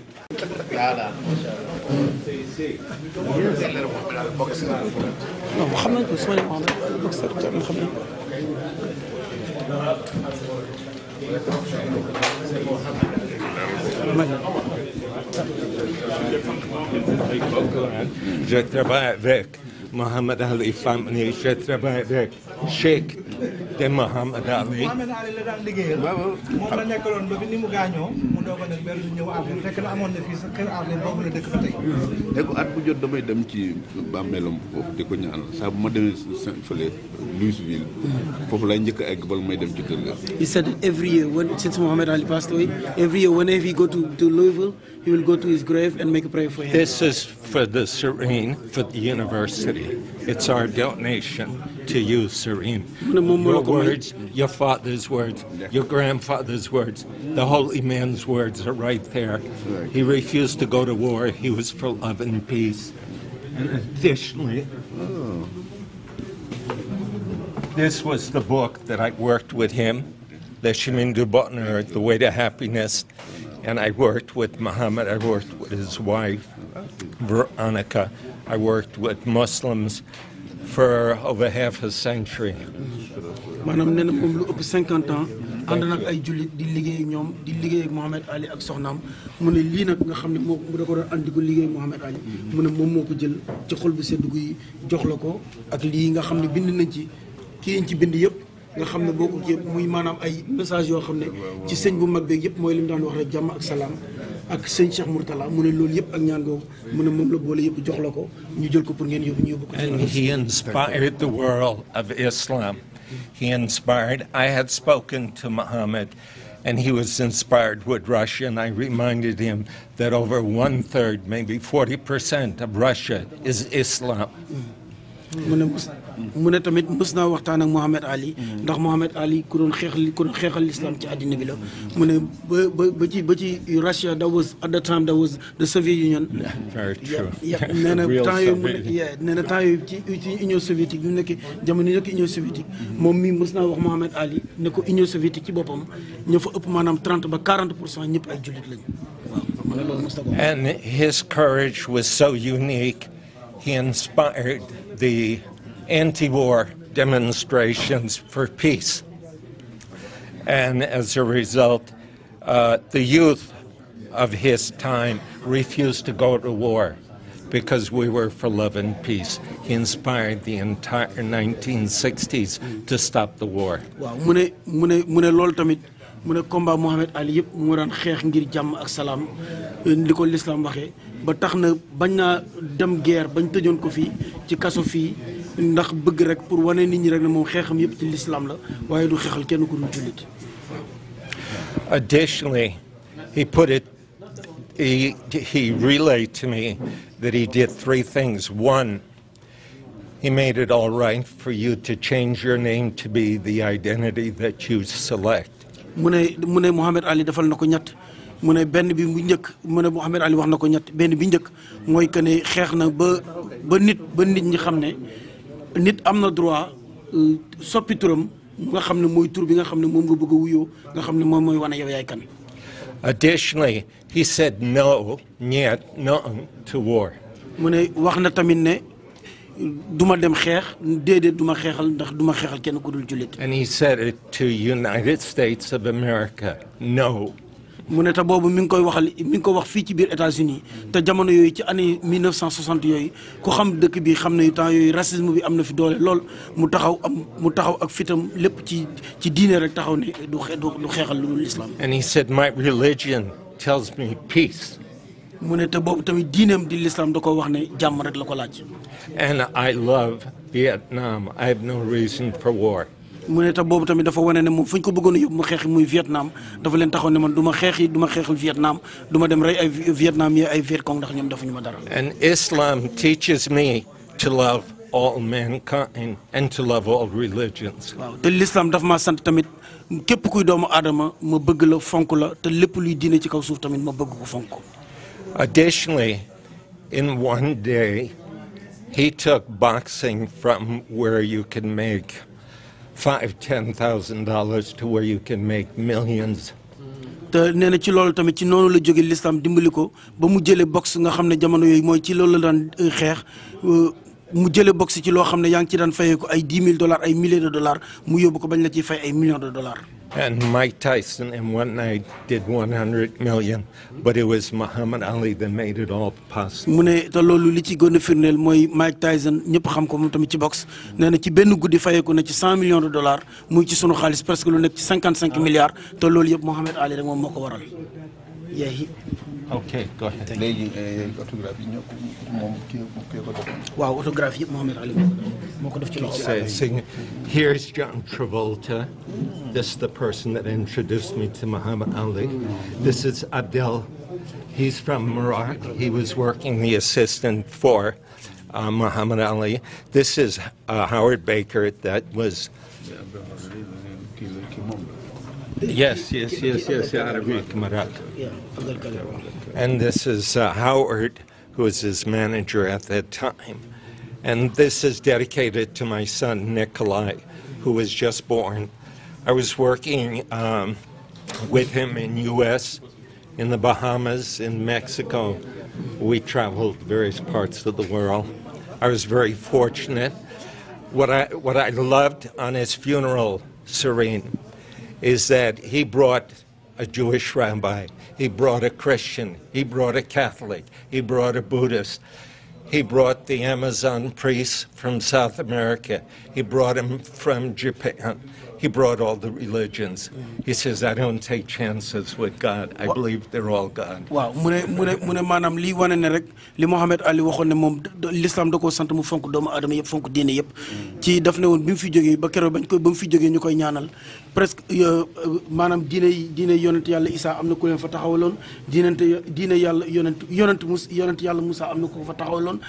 non xam nañ ko su ma nee Mohamed boxeur xam nañ ko. Je travaille avec Mohamed Ali Family, je travaille avec Cheikh de Mohamed Ali. Mohamed Ali la daan liggéeyal. moom la nekkaloon ba bi ni mu gaañoo mu doog a nag benn ñëw Arlem fekk na amoon na fii sa kër Arlem boobu la dëkk ba tey. ne ko at bu jot damay dem ci bàmmeelam foofu di ko ñaanal saa bu ma demee fële Louisville foofu lay njëkk a egg bala may dem ci kër ga. He said that every year since Mohamed Ali passed away, every year whenever he go to Louisville, he will go to his grave and make a prayer for him. This is for the Serene, for the university. It's our donation to you, Serene. Your words, your father's words, your grandfather's words, the holy man's words are right there. He refused to go to war. He was for love and peace. And additionally, this was the book that I worked with him, the Chemin du Bonheur, The Way to Happiness. And I worked with Muhammad, I worked with his wife, Veronica. I worked with Muslims for over half a century. maanaam nee na moom lu ëpp 50 ans ànd nag ay jullit di liggéey ak ñoom di liggéey ak Mohamed Ali ak soxnaam mu ne lii nag nga xam ne moo da ko doon ànd di ko liggéey ak Mohamed Ali mu ne moom moo ko jël ci xol bu sedd guy jox la ko ak lii nga xam ne bind nañ ci kii yañ ci bind yëpp nga xam ne boo ko yëpp muy maanaam ay message yoo xam ne ci sëñ bu mag beeg yëpp mooy li mu daan wax rek jàmm ak salaam ak sëñ Cheikh Mourtala mu ne loolu yëpp ak ñaan googu mu ne moom la boole yëpp jox la ko ñu jël ko pour ngeen yóbbu ñu yóbbu ko. And he inspired the world of Islam. He inspired. I had spoken to Muhammad, and he was inspired with Russia, and I reminded him that over 1/3, maybe 40% of Russia is Islam. mu ne tamit mës naa waxtaan ak Mohamed Ali ndax Mohamed Ali ku doon xeexal l'islam ci àddina bi la mu ne ba ci Russia that was at the time that was the Soviet Union. Very true. nee na temps yooyu nee na temps yooyu ci Union soviétique bi mu nekk jamono yi nekk Union soviétique moom mii mës naa wax Mohamed Ali ne ko Union soviétique ci boppam ñoo fa ëpp maanaam 30 ba 40% ñëpp ay jullit lañu waaw mu ne loolu mës na ko. And his courage was so unique. He inspired the anti-war demonstrations for peace. And as a result, the youth of his time refused to go to war because we were for love and peace. He inspired the entire 1960s to stop the war. waaw mu ne loolu tamit mu ne combat Mohamed Ali yëpp moo daan xeex ngir jàmm ak salaam li ko l'islam waxee ba tax na bañ naa dem guerre bañ tëjoon ko fii ci kaso fii ndax bëgg rek pour wane nit ñi rek ne moom xeexam yëpp ci l'islam la waaye du xeexal kenn ku dul jullit. Additionally, he relayed to me that he did 3 things. 1, he made it all right for you to change your name to be the identity that you select. mu ne Mohamed Ali defal na ko ñett mu ne benn bi bu njëkk mu ne Mohamed Ali wax na ko ñett benn bi njëkk mooy que ne xeex na ba nit ñi xam ne nit am na droit soppi turam nga xam ne mooy tur bi nga xam ne moom nga bëgg a wuyoo nga xam ne moom mooy wane yow yaay kan. Additionally, he said no to war. mu ne wax na tamit ne duma dem xeex déedéet duma xeexal ndax duma xeexal kenn ku dul jullit. And he said it to United States of America. No. mu ne te boobu mi ngi koy waxal mi ngi ko wax fii ci biir États-Unis te jamono yooyu ci année 1960 yooyu ku xam dëkk bi xam ne temps yooyu racisme bi am na fi doole lool mu taxaw ak fitam lépp ci diine rek taxaw ne du xeexal lu dul l'islam. And he said, my religion tells me peace. mu ne te boobu tamit diineem di l'islam da ko wax ne jàmm rek la ko laaj. And I love Vietnam. I have no reason for war. mu ne te boobu tamit dafa wane ne moom fu ñu ko bëggoon a yóbbu mu xeexi muy Vietnam dafa leen taxaw ne man du ma xeexal Vietnam du ma dem rey ay Vietnam yi ay Viet Cong ndax ñoom defuñu ma dara. And Islam teaches me to love all mankind and to love all religions. waaw te l'islam dafa maa sant tamit képp kuy doomu aadama ma bëgg la fonk la te lépp luy diine ci kaw suuf tamit ma bëgg ko fonk. Additionally, in one day, he took boxing from where you can make $5,000-$10,000 to where you can make millions. te nee na ci loolu tamit ci noonu la jóge l'islam dimbali ko ba mu jëlee boxe nga xam ne jamono yooyu mooy ci loolu la daan xeex mu jëlee boxe ci loo xam ne yaa ngi ci daan fayee ko ay $10,000 ay milliers de dollars mu yóbbu ko bañ la ciy fay ay millions de dollars. And Mike Tyson in one night did 100 million, but it was Muhammad Ali that made it all possible. mu ne te loolu li ci gën a firndeel mooy Mike Tyson ñëpp xam ko moom tamit ci boxe nee na ci benn guddi fayeeku na ci $100 millions muy ci sunu xaalis presque lu nekk ci 55 milliards te loolu yëpp Muhammad Ali rek moom moo ko waral. Okay, go ahead. léegi autographe yi ñoo ko moom kii ko def. waaw autographe yëpp Muhammad Ali moo ko def ci loxo. Here's John Travolta. This is the person that introduced me to Muhammad Ali. This is Adel. He's from Morocco. He was working the assistant for Muhammad Ali. This is Howard Baker. That was. Yes, Arabic Morocco. And this is Howard, who was his manager at that time. And this is dedicated to my son, Nikolai, who was just born. I was working with him in U.S., in the Bahamas, in Mexico. We traveled various parts of the world. I was very fortunate. What I loved on his funeral, Serene, is that he brought a Jewish rabbi, he brought a Christian, he brought a Catholic, he brought a Buddhist, he brought the Amazon priests from South America, he brought him from Japan, he brought all the religions. He says, I don't take chances with God. I believe they're all God. waaw mu ne maanaam lii wane ne rek li Mohamed Ali waxoon ne moom l'islam da koo sant mu fonk doomu aadama yëpp fonk diine yëpp ci daf ne woon bi mu fi jógee ba keroog ba mu fi jógee ñu koy ñaanal presque maanaam diine yonent yàlla Isa am na ku leen fa taxawaloon diine yàlla yonent yàlla Musa am na ku fa taxawaloon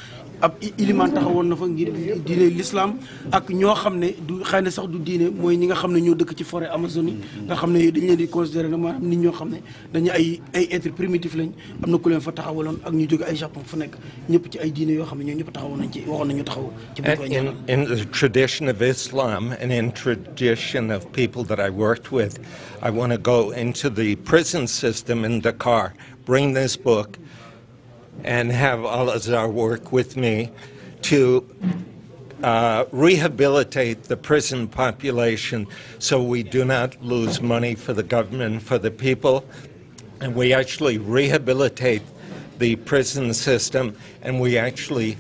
ab ilimaan taxawoon na fa ngir diine l'islam ak ñoo xam ne du xëy na sax du diine mooy ñi nga xam ne ñoo dëkk ci forêt Amazonie nga xam ne dañ leen di considérer ne maanaam nit ñoo xam ne dañu ay êtres primitifs lañ am na ku leen fa taxawaloon ak ñu jóge ay Japon fu nekk ñëpp ci ay diine yoo xam ne ñoo ñëpp taxawoon nañ ci waxoon nañu taxaw ci bu koy ñaanal. In the tradition of Islam and in tradition of people that I worked with, I want to go into the prison system in Dakar, bring this book, and have Al-Azhar work with me to rehabilitate the prison population so we do not lose money for the government, for the people, and we actually rehabilitate the prison system, and we actually,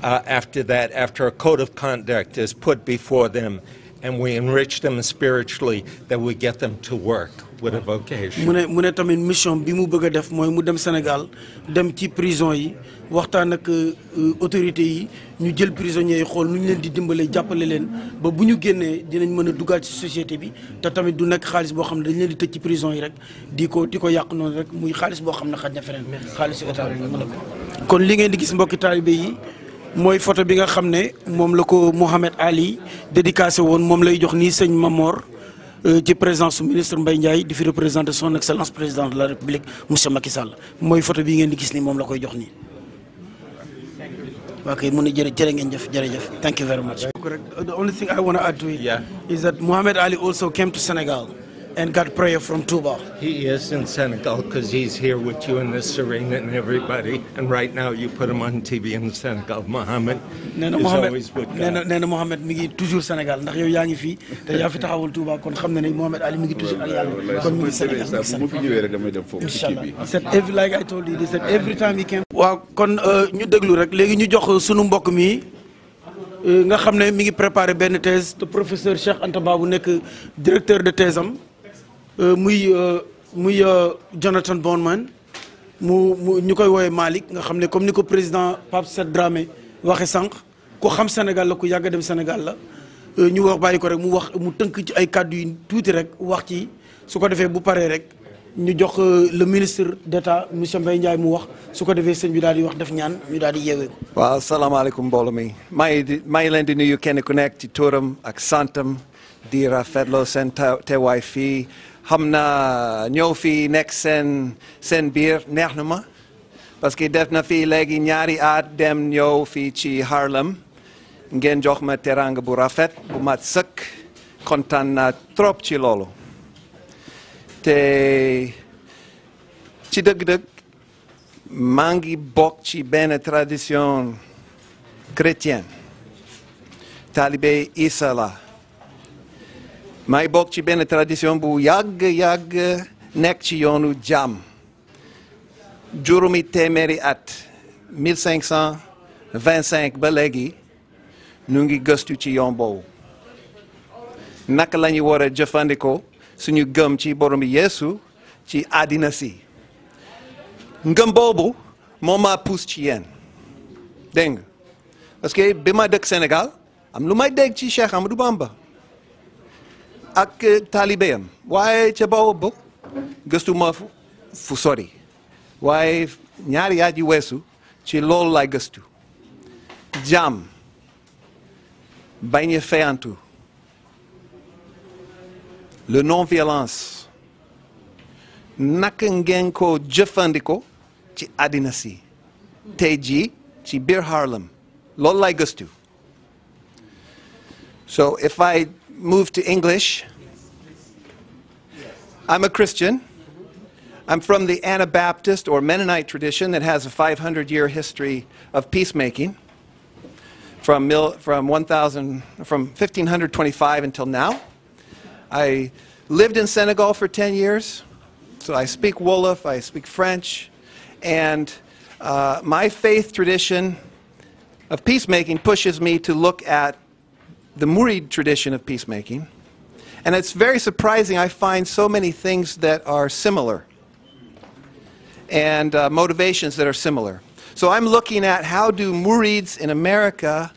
after that, after a code of conduct is put before them, and we enrich them spiritually, that we get them to work with a vocation. mu ne tamit mission bi mu bëgg a def mooy mu dem Sénégal dem ci prison yi waxtaan ak autorités yi ñu jël prisonniers yi xool nu ñu leen di dimbale jàppale leen ba bu ñu génnee dinañ mën a dugal ci société bi te tamit du nekk xaalis boo xam ne dañ leen di tëj ci prison yi rek di ko yàq noonu rek muy xaalis boo xam ne xaj na feneen xaalis état bi mën a ko kon li ngeen di gis mbokki taalibe yi mooy photo bi nga xam ne moom la ko Mohamed Ali dédicacé woon moom lay jox nii sëñ Mamor ci présence du ministre Mbaye Ndiaye di fi représenter son excellence président de la République monsieur Macky Sall mooy photo bi ngeen di gis nii moom la koy jox nii. waa kay mu ne jërë ngeen jëf jërëjëf. Thank you very much. The only thing I want to add to it is that Mohamed Ali also came to Senegal and got prayer from Touba. He is in Senegal because he's here with you in the Serena and everybody. And right now you put him on TV in Senegal. Mohammed is always with God. nee na Mohamed mi ngi toujours Sénégal ndax yow yaa ngi fii te yaa fi taxawul Touba kon xam na ne Mohamed Ali mi ngi toujours ak yàlla kon mi ngi Sénégal. Said every like I told you, they said every time he came. waaw kon ñu déglu rek léegi ñu jox sunu mbokk mi nga xam ne mi ngi préparé benn thèse te professeur Cheikh Anta Babou nekk directeur de thèse am. muy Jonathan Bonman mu ñu koy woowee Malick nga xam ne comme ni ko président Pape Seth Dramé waxe sànq ku xam Sénégal la ku yàgg dem Sénégal la ñu wax bàyyi ko rek mu wax mu tënk ci ay kàddu yu tuuti rek wax ci su ko defee bu paree rek ñu jox le ministre d'État monsieur Mbaye Ndiaye mu wax su ko defee sëñ bi daal di wax def ñaan ñu daal di yeewee ko. waaw salaamaaleykum mbooloo mi maa ngi leen di nuyu kenn ku nekk ci turam ak santam di rafetlu seen teewaay fii. xam naa ñëw fii nekk seen biir neex na ma parce que def na fii léegi ñaari at dem ñëw fii ci Harlem ngeen jox ma teraanga bu rafet bu mat sëkk kontaan naa trop ci loolu te ci dëgg-dëgg maa ngi bokk ci benn tradition chrétienne taalibe Isa la may bokk ci benn tradition bu yàgg nekk ci yoonu jàmm juróomi téeméeri at 1525 ba léegi ñu ngi gëstu ci yoon boobu naka la ñu war a jëfandikoo suñu gëm ci borom bi Yeesu ci àddina si ngëm boobu moo ma pousse ci yéen dégg nga parce que bi ma dëkk Sénégal am lu may dégg ci Cheikh Amadou Bamba ak taalibeem waaye ca boobu gëstu ma fu sori waaye ñaari at yi weesu ci loolu laay gëstu jàmm bañ a fayantu le non-violence naka ngeen ko jëfandikoo ci àddina si tey jii ci biir Harlem loolu laay gëstu so if I move to English. I'm a Christian. I'm from the Anabaptist or Mennonite tradition that has a 500-year history of peacemaking from 1525 until now. I lived in Senegal for 10 years, so I speak Wolof, I speak French, and my faith tradition of peacemaking pushes me to look at the Murid tradition of peacemaking. And it's very surprising, I find so many things that are similar and motivations that are similar. So I'm looking at how do Murids in America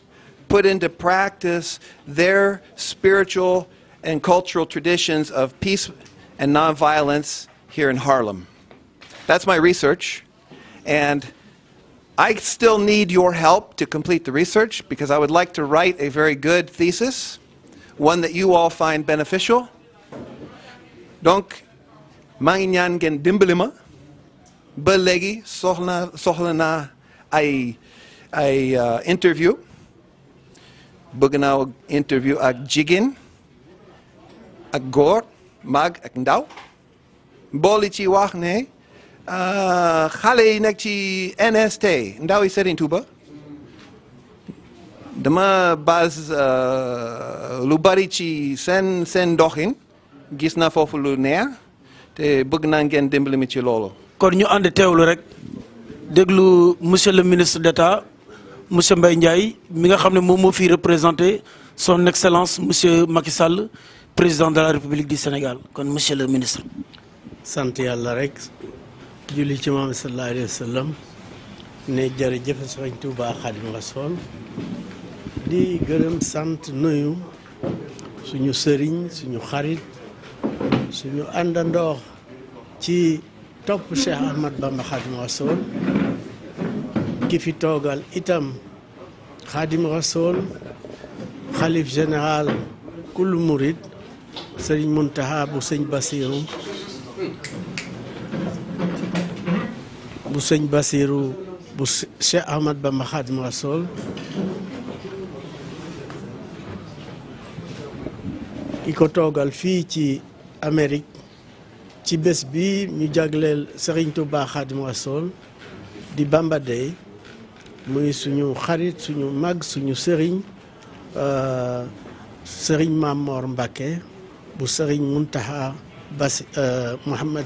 put into practice their spiritual and cultural traditions of peace and nonviolence here in Harlem. That's my research. And I still need your help to complete the research because I would like to write a very good thesis, one that you all find beneficial. Donc, maa ngi ñaan ngeen dimbali ma ba léegi soxla naa ay interview bëgg naa interview ak jigéen ak góor mag ak ndaw booli ci wax ne xale yi nekk ci NST ndaw yi Serigne Touba dama base lu bari ci seen doxin gis naa foofu lu neex te bëgg naa ngeen dimbali mi ci loolu. kon ñu ànd teewlu rek déglu monsieur le ministre d'État monsieur Mbaye Ndiaye mi nga xam ne moom moo fi représenté son excellence monsieur Macky Sall président de la République du Sénégal kon monsieur le ministre. sant yàlla rek julli ci Muhammad sallallahu alayhi wa sallam ne jërëjëf Sëriñ Tuubaa Xaadimu Rasuul di gërëm sant nuyu suñu sëriñ suñu xarit suñu àndandoo ci topp Cheikh Ahmad Bamba Xaadimu Rasuul ki fi toogal itam Xaadimu Rasuul xalif général kullu murid sëriñ Muntaha bu sëñ Basiru bu Cheikh Ahmad Bamba Xaadimu Rasuul ki ko toogal fii ci Amérique ci bés bi ñu jagleel Serigne Touba Khadim Rassoul di Bamba Day muy suñu xarit suñu mag suñu sëriñ Serigne Mamor Mbacké bu Serigne Muntaha Bas Mohamed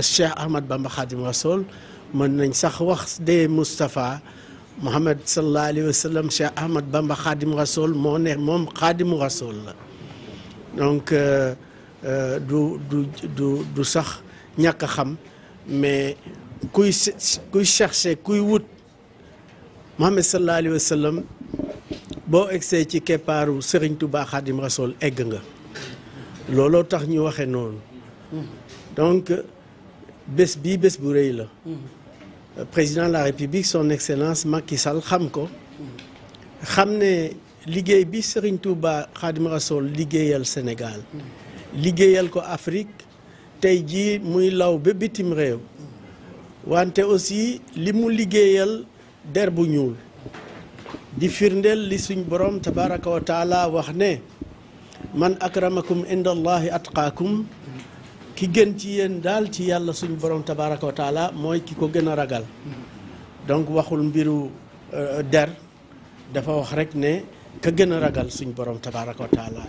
Cheikh Ahmad Bamba Khadim Rassoul mën nañ sax wax de Moustapha Mohamed sallallahu alayhi wa sallam Cheikh Ahmad Bamba Khadim Rassoul moo ne moom Khadimu Rassoul la donc du sax ñàkk a xam mais kuy chercher kuy wut Mohamed sallallahu alayhi wa sallam boo egsee ci keppaaru Serigne Touba Khadim Rassoul egg nga looloo tax ñu waxee noonu donc bés bii bés bu rëy la président de la République son excellence Macky Sall xam ko xam ne liggéey bi Serigne Touba Khadim Rassoul liggéeyal Sénégal liggéeyal ko Afrique tey jii muy law ba bitim réew wante aussi li mu liggéeyal der bu ñuul di firndeel li suñ borom tabaraka wa taala wax ne man akramakum inda allahi atqaakum ki gën ci yéen daal ci yàlla suñ borom tabaraka wa taala mooy ki ko gën a ragal donc waxul mbiru der dafa wax rek ne ka gën a ragal suñ borom tabaraka wa taala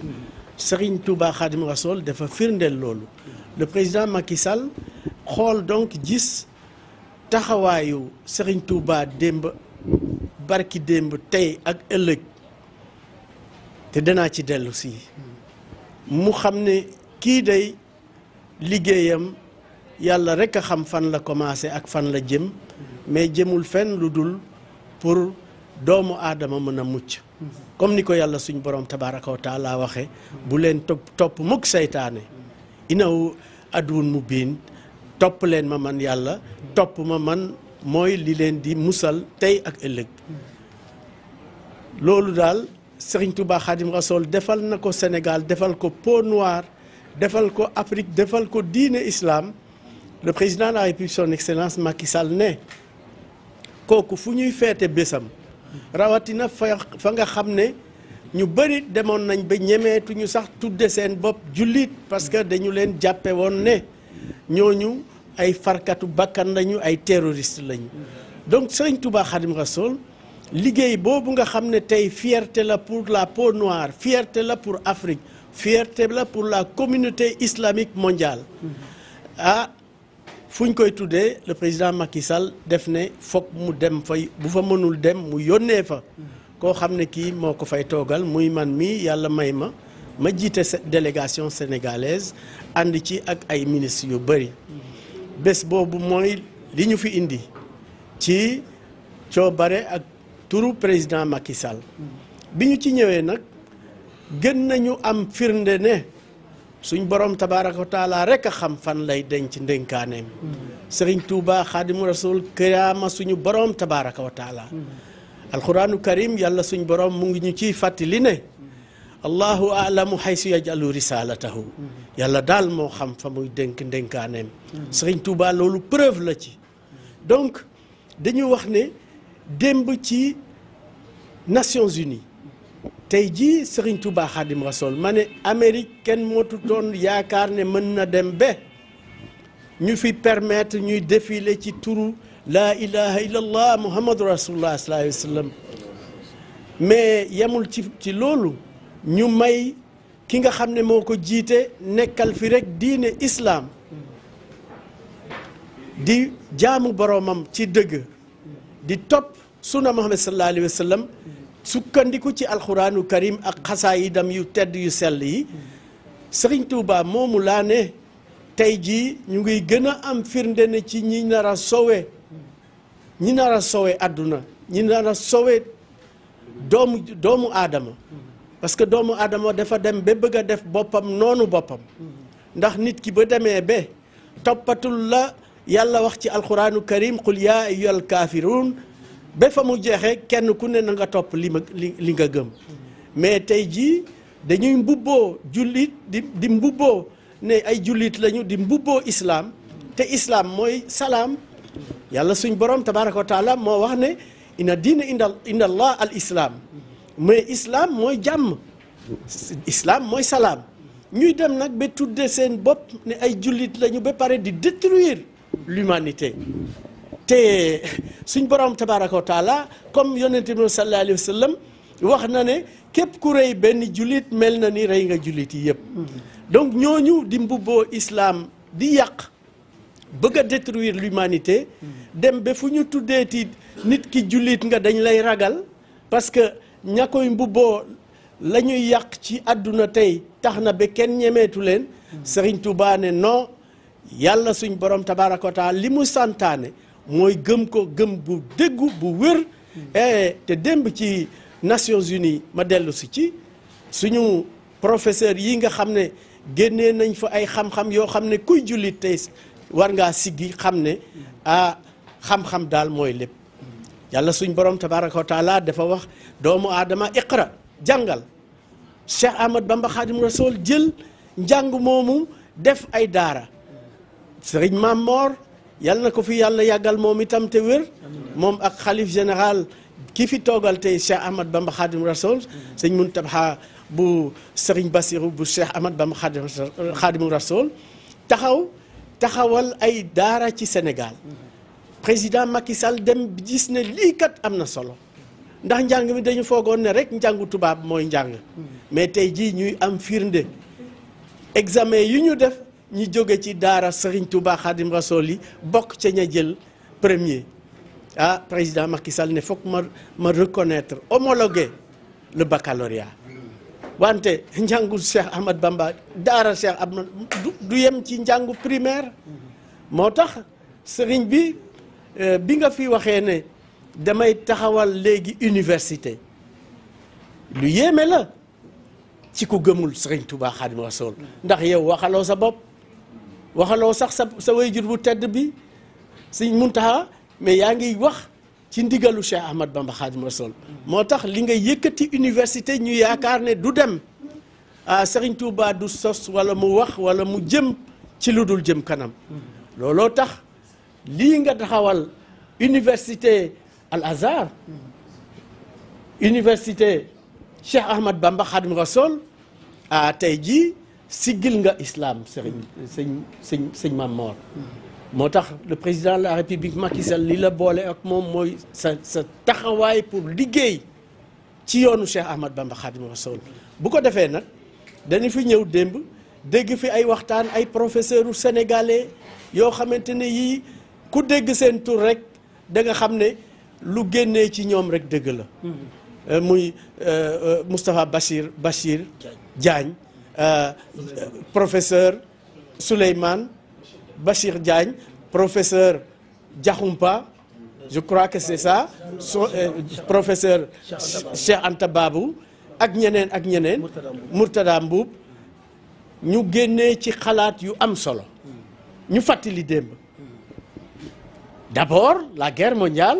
Serigne Touba Khadim Rassoul dafa firndeel loolu le président Macky Sall xool donc gis taxawaayu Serigne Touba démb barki démb tey ak ëllëg te danaa ci dellu si mu xam ne kii day liggéeyam yàlla rek a xam fan la commencé ak fan la jëm mais jëmul fenn lu dul pour doomu aadama mën a mucc comme ni ko yàlla suñ borom tabaraka wa taala waxe bu leen topp mukk seytaane inahu aduwun mubiin topp leen ma man yàlla topp ma man mooy li leen di musal tey ak ëllëg loolu daal Serigne Touba Khadim Rassoul defal na ko Sénégal defal ko peau noire defal ko Afrique defal ko diine islam le président de la République son excellence Macky Sall ne kooku fu ñuy feete bésam rawatina fa nga xam ne ñu bëri demoon nañ ba ñemeetuñu sax tudde seen bopp jullit parce que dañu leen jàppe woon ne ñooñu ay farkatu bakkan lañu ay terroriste lañu donc Serigne Touba Khadim Rassoul liggéey boobu nga xam ne tey fierté la pour la peau noire fierté la pour Afrique fierté la pour la communauté islamique mondiale ah fu ñu koy tuddee le président Macky Sall def ne foog mu dem fay bu fa mënul dem mu yónnee fa koo xam ne kii moo ko fay toogal muy man mi yàlla may ma jiite délégation sénégalaise ànd ci ak ay ministres yu bëri bés boobu mooy li ñu fi indi ci coobare ak turu président Macky Sall bi ñu ci ñëwee nag gën nañu am firnde ne suñ borom tabaraka wa taala rek a xam fan lay denc ndénkaaneem Serigne Touba Khadim Rassoul kiraama suñu borom tabaraka wa taala alquranu karim yàlla suñ borom mu ngi ñu ciy fàttali ne allahu alamu haysu yajalu risalatahu yàlla daal moo xam fa muy dénk ndénkaaneem Serigne Touba loolu preuve la ci donc dañu wax ne démb ci Nations Unies tey jii Serigne Touba Khadim Rassoul ma ne Amérique kenn mootu doon yaakaar ne mën na dem ba ñu fi permettre ñuy défiler ci turu laa ilaha illallah muhammadu rasulullah sallallahu alayhi wa sallam mais yemul ci loolu ñu may ki nga xam ne moo ko jiite nekkal fi rek diine islam di jaamu boromam ci dëgg di topp sunna Muhammad sallallahu alayhi wa sallam sukkandiku ci alxuraanu karim ak xasaayidam yu tedd yu sell yi Serigne Touba moomu laa ne tey jii ñu ngi gën a am firnde ne ci ñi nar a sowe àdduna ñi nar a sowe doomu aadama parce que doomu aadama dafa dem ba bëgg a def boppam noonu boppam ndax nit ki ba demee ba toppatul la yàlla wax ci alxuraanu karim qul yaa ayyuhal kaafiruun ba fa mu jeexee kenn ku ne na nga topp li nga gëm mais tey jii dañuy mbubboo jullit di mbubboo ne ay jullit lañu di mbubboo islam te islam mooy salaam yàlla suñ borom tabaraka wa taala moo wax ne inna diina inda allah al islam mais islam mooy jàmm islam mooy salaam ñuy dem nag ba tudde seen bopp ne ay jullit lañu ba pare di détruire l'humanité te suñ borom tabaraka wa taala comme yonente bi sallallahu alayhi wa sallam wax na ne képp ku rey benn jullit mel na ni rey nga jullit yi yëpp donc ñooñu di mbubboo islam di yàq bëgg a détruire l'humanité dem ba fu ñu tuddeeti nit ki jullit nga dañ lay ragal parce que ña koy mbubboo la ñuy yàq ci àdduna tey tax na ba kenn ñemeetu leen Serigne Touba ne non yàlla suñ borom tabaraka wa taala li mu santaane mooy gëm ko gëm bu déggu bu wér te démb ci Nations Unies ma dellu si ci suñu professeur yi nga xam ne génnee nañ fa ay xam-xam yoo xam ne kuy jullit tey war ngaa siggi xam ne xam-xam daal mooy lépp yàlla suñ borom tabaraka wa taala dafa wax doomu aadama iqra jàngal Cheikh Ahmad Bamba Khadim Rasoul jël njàng moomu def ay daara sëriñ Mam Mor yàlla na ko fi yàlla yàggal moom itam te wér moom ak xalif général ki fi toogal tey Cheikh Ahmad Bamba Khadim Rasoul sëñ Muntaxa bu sëriñ Basiru bu Cheikh Ahmad Bamba Khadim Rasoul taxawal ay daara ci Sénégal président Macky Sall dem gis ne lii kat am na solo ndax njàng mi dañu foogoon ne rek njàngu tubaab mooy njàng mais tey jii ñuy am firnde examen yu ñu def ñi jóge ci daara Serigne Touba Khadim Rasoul yi bokk ca ña jël premier président Macky Sall ne foog ma reconnaître homologuer le baccalauréat wante njàngu Cheikh Ahmad Bamba daara Cheikh Ahmad du yem ci njàngu primaire moo tax sëriñ bi bi nga fi waxee ne damay taxawal léegi université lu yéeme la ci ku gëmul Serigne Touba Khadim Rasoul ndax yow waxaloo sa bopp waxaloo sax sa wayjur bu tedd bi Sëñ Muntaxa mais yaa ngi wax ci ndigalu Cheikh Ahmad Bamba Khadim Rasoul moo tax li nga yëkkati université ñu yaakaar ne du dem Serigne Touba du sos wala mu wax wala mu jëm ci lu dul jëm kanam looloo tax lii nga taxawal université Al Azhar université Cheikh Ahmad Bamba Khadim Rasoul tey jii siggil nga islam sëñ Mam Mor moo tax le président de la République Macky Sall li la boole ak moom mooy sa taxawaay pour liggéey ci yoonu Cheikh Ahmad Bamba Khadim Rasoul bu ko defee nag dañu fi ñëw démb dégg fi ay waxtaan ay professeurs sénégalais yoo xamante ne yii ku dégg seen tur rek da nga xam ne lu génnee ci ñoom rek dëgg la muy Moustapha Bachir Diagne professeur Souleymane Bachir Diagne professeur Diakhoumpa je crois que c'est ça professeur Cheikh Anta Babou ak ñeneen Murtada Mbuub ñu génnee ci xalaat yu am solo ñu fàttali démb d'abord la guerre mondiale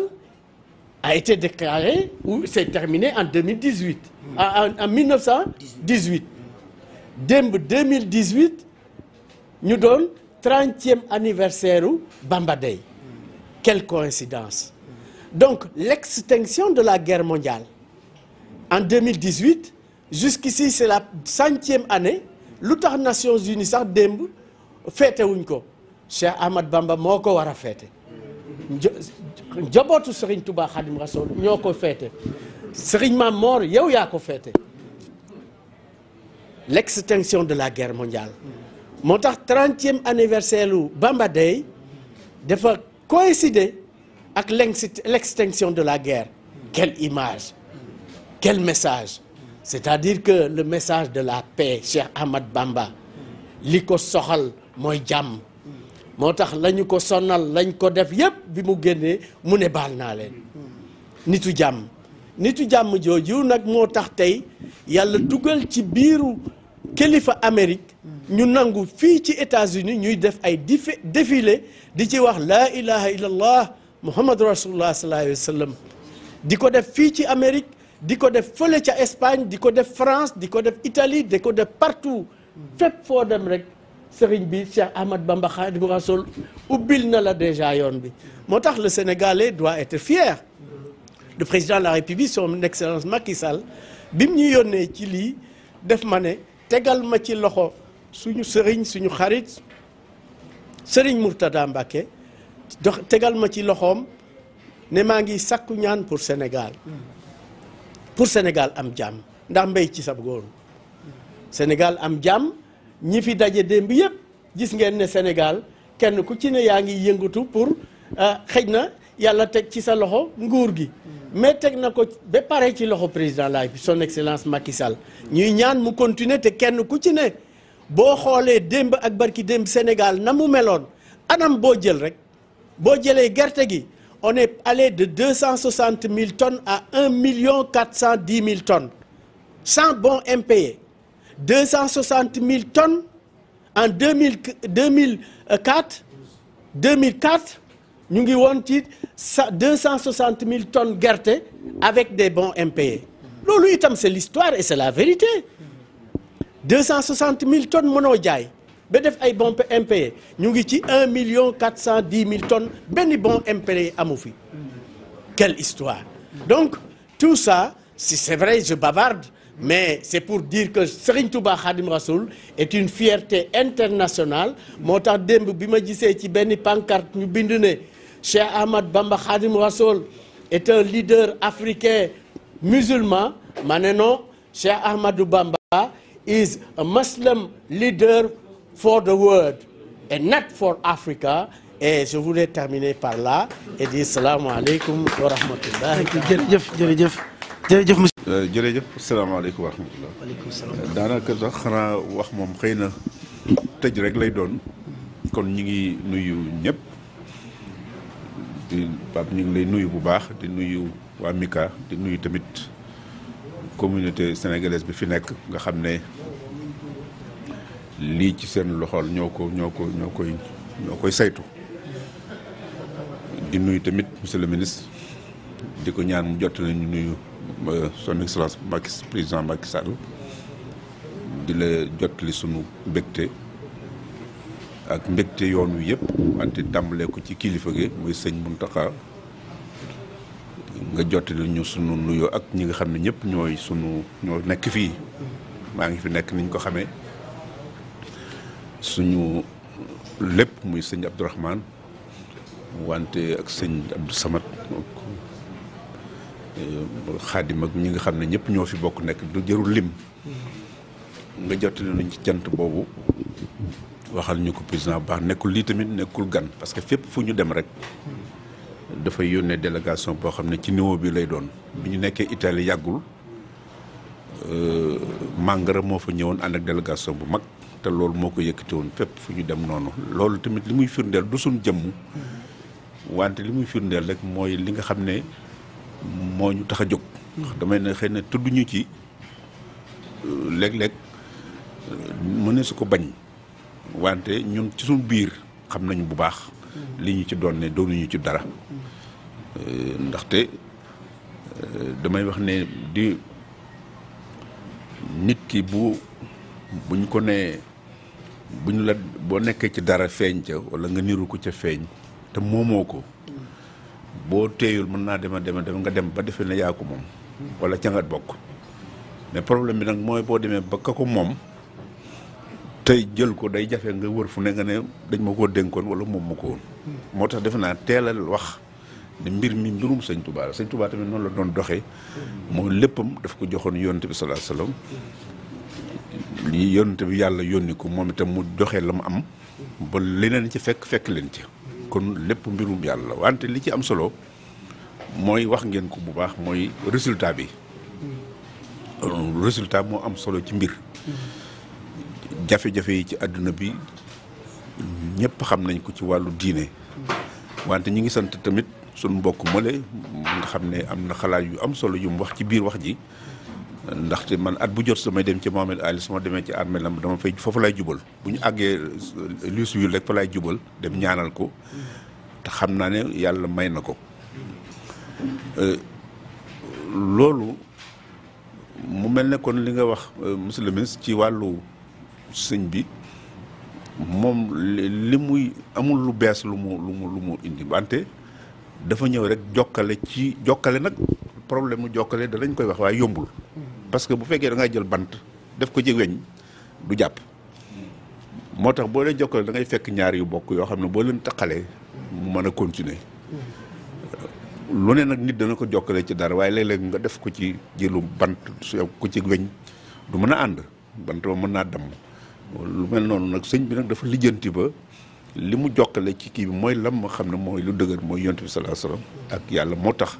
a été déclarée ou s'est terminée en 2018 en 1918 démb 2018 ñu doon 30e anniversaire u Bamba Day quelle coïncidence donc l'extinction de la guerre mondiale en 2018 jusqu'ici c'est la 100e année lu tax Nations Unies sax démb feete wuñ ko Cheikh Ahmad Bamba moo ko war a feete njabootu Serigne Touba Khadim Rasoul ñoo ko feete Serigne Mam Mor yow yaa ko feete l'extinction de la guerre mondiale moo tax 30e anniversaire lu Bamba Day dafa coïncider ak l'extinction de la guerre quelle image quel message c'est-à-dire que le message de la paix Cheikh Ahmad Bamba li ko soxal mooy jàmm moo tax lañu ko sonnal lañ ko def yépp bi mu génnee mu ne baal naa leen nitu jàmm jooju nag moo tax tey yàlla dugal ci biiru kilifa Amérique ñu nangu fii ci États-Unis ñuy def ay défilé di ci wax laa ilaha illallah muhammadu rasulullah sallallahu alayhi wa sallam di ko def fii ci Amérique di ko def fële ca Espagne di ko def France di ko def Italie di ko def partout fépp foo dem rek sëriñ bi Cheikh Ahmad Bamba Khadim Rasoul ubbil na la déjà yoon bi moo tax le Sénégalais doit être fier le président de la République son excellence Macky Sall bi mu ñu yónnee ci lii def ma ne tegal ma ci loxo suñu sëriñ suñu xarit sëriñ Mourtada Mbacké tegal ma ci loxoom ne maa ngi sakku ñaan pour Sénégal am jàmm ndax mbéy ci sab góor Sénégal am jàmm ñi fi daje démb yëpp gis ngeen ne Sénégal kenn ku ci ne yaa ngi yëngatu pour xëj na yàlla teg ci sa loxo nguur gi mais teg na ko ba pare ci loxo président la son excellence Macky Sall ñuy ñaan mu continuer te kenn ku ci ne boo xoolee démb ak barki démb Sénégal na mu meloon anam boo jël rek boo jëlee gerte gi on est allé de 260 000 tonnes à 1 410 000 tonnes sans bons impayés 260 000 tonnes en 2004 ñu ngi woon ci 260 000 tonnes gerte avec des bons impayés loolu itam c'est l'histoire et c'est la vérité 260 000 tonnes mënoo jaay ba def ay bons impayés ñu ngi ci 1 410 000 tonnes benn bon impayé amu fi quelle histoire donc tout ça si c'est vrai je bavarde mais c'est pour dire que Serigne Touba Khadim Rassoul est une fierté internationale moo tax démb bi ma gisee ci benn pancarte ñu bind ne Cheikh Ahmad Bamba Khadim Rassoul est un leader africain musulman ma ne non Cheikh Ahmadou Bamba is a Muslim leader for the world and not for Africa. Et je voulais terminer par là et dire salamu aleykum wa rahmatullah. jërëjëf jërëjëf salaamaaleykum wa rahmatullah. waaleykum salaam. daanaka sax xanaa wax moom xëy na tëj rek lay doon kon ñu ngi nuyu ñëpp di Pape ñu ngi lay nuyu bu baax di nuyu waa Mika di nuyu tamit communauté sénégalaise bi fi nekk nga xam ne lii ci seen loxool ñoo koy saytu. di nuyu tamit monsieur le ministre di ko ñaan mu jot nañu nuyu son excellence président Macky Sall di la jotali sunu mbégte ak mbégte yoon wi yëpp wante tàmbalee ko ci kilifa gi muy sëñ Mountakha nga jotali ñu sunu nuyoo ak ñi nga xam ne ñëpp ñoo nekk fii maa ngi fi nekk niñ ko xamee suñu lépp muy sëñ Abdourahmane wante ak sëñ Abdou Samad Xaadim ak ñi nga xam ne ñëpp ñoo fi bokk nekk du jërul lim nga jottali nañ ci cant boobu waxal ñu ko président baax nekkul lii tamit nekkul gan parce que fépp fu ñu dem rek dafay yónnee délégation boo xam ne ci niveau bi lay doon bi ñu nekkee Italie yàggul Mangara moo fa ñëwoon ànd ak délégation bu mag te loolu moo ko yëkkati woon fépp fu ñu dem noonu loolu tamit li muy firndeel du suñ jëmm wante li muy firndeel rek mooy li nga xam ne moo ñu tax a jóg. damay ne xëy na tudd ñu ci léeg-léeg mëne su ko bañ wante ñun ci suñ biir xam nañu bu baax li ñu ci doon ne doonuñu ci dara ndaxte damay wax ne di nit ki buñ ko nee buñ la boo nekkee ci dara feeñ ca wala nga niru ko ca feeñ te moomoo ko boo teeyul mën naa dem nga dem ba defee ne yaa ko moom wala ca nga bokk mais problème bi nag mooy boo demee ba ka ko moom tey jël ko day jafe nga wër fu ne nga ne dañ ma koo dénkoon wala moom ma ko woon moo tax defe naa teelal wax ne mbir mi mbirum sëñ Touba la sëñ Touba tamit noonu la doon doxee moo léppam daf ko joxoon yonent bi sallallahu alayhi wasallam lii yonent bi yàlla yónni ko moom itam mu doxee la mu am ba leneen ci fekk leen ci kon lépp mbirum yàlla wante li ci am solo mooy wax ngeen ko bu baax mooy résultat bi résultat moo am solo ci mbir jafe-jafe yi ci àdduna bi ñëpp xam nañ ko ci wàllu diine wante ñi ngi sant tamit sunu mbokk male nga xam ne am na xalaat yu am solo yu mu wax ci biir wax ji ndaxte man at bu jot samay dem ci Mohamed Ali sama demee ci armée lam dama fay foofu lay jubal bu ñu àggee Luisville rek fa lay jubal dem ñaanal ko te xam naa ne yàlla may na ko loolu mu mel ne kon li nga wax monsieur le ministre ci wàllu sëñ bi moom li muy amul lu bees lu mu indi wante dafa ñëw rek jokkale nag problème mu jokkale danañ koy wax waaye yombul parce que bu fekkee da ngay jël bant def ko ci weñ du jàpp moo tax boo leen jokkale da ngay fekk ñaar yu bokk yoo xam ne boo leen taqalee mu mën a continuer lu ne nag nit dana ko jokkale ci dara waaye léeg-léeg nga def ko ci jëlu bant ko ci weñ du mën a ànd bant ba mën naa damm lu mel noonu nag sëñ bi nag dafa lijjanti ba li mu jokkale ci kii bi mooy lam ma xam ne mooy lu dëgër mooy yonent bi sallallahu alayhi wasallam ak yàlla moo tax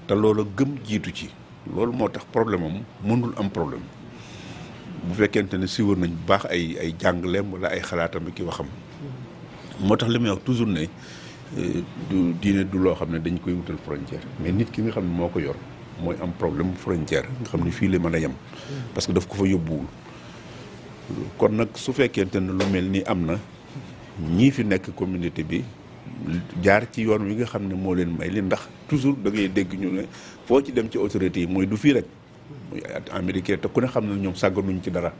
te loolu gëm jiitu ci loolu moo tax problème am mënul am problème bu fekkente ne siiwar nañ bu baax ay jàngaleem wala ay xalaatam ki waxam moo tax li may wax toujours ne du diine du loo xam ne dañ koy wutal frontière mais nit ki nga xam ne moo ko yor mooy am problème frontière nga xam ne fii la mën a yem parce que daf ko fa yóbbuwul kon nag su fekkente ne lu mel ni am na ñii fi nekk communauté bi jaar ci yoon wi nga xam ne moo leen may li ndax toujours da ngay dégg ñu ne foo ci dem ci autorités yi mooy du fii rek muy américain te ku ne xam ne ñoom sàgganuñ ci dara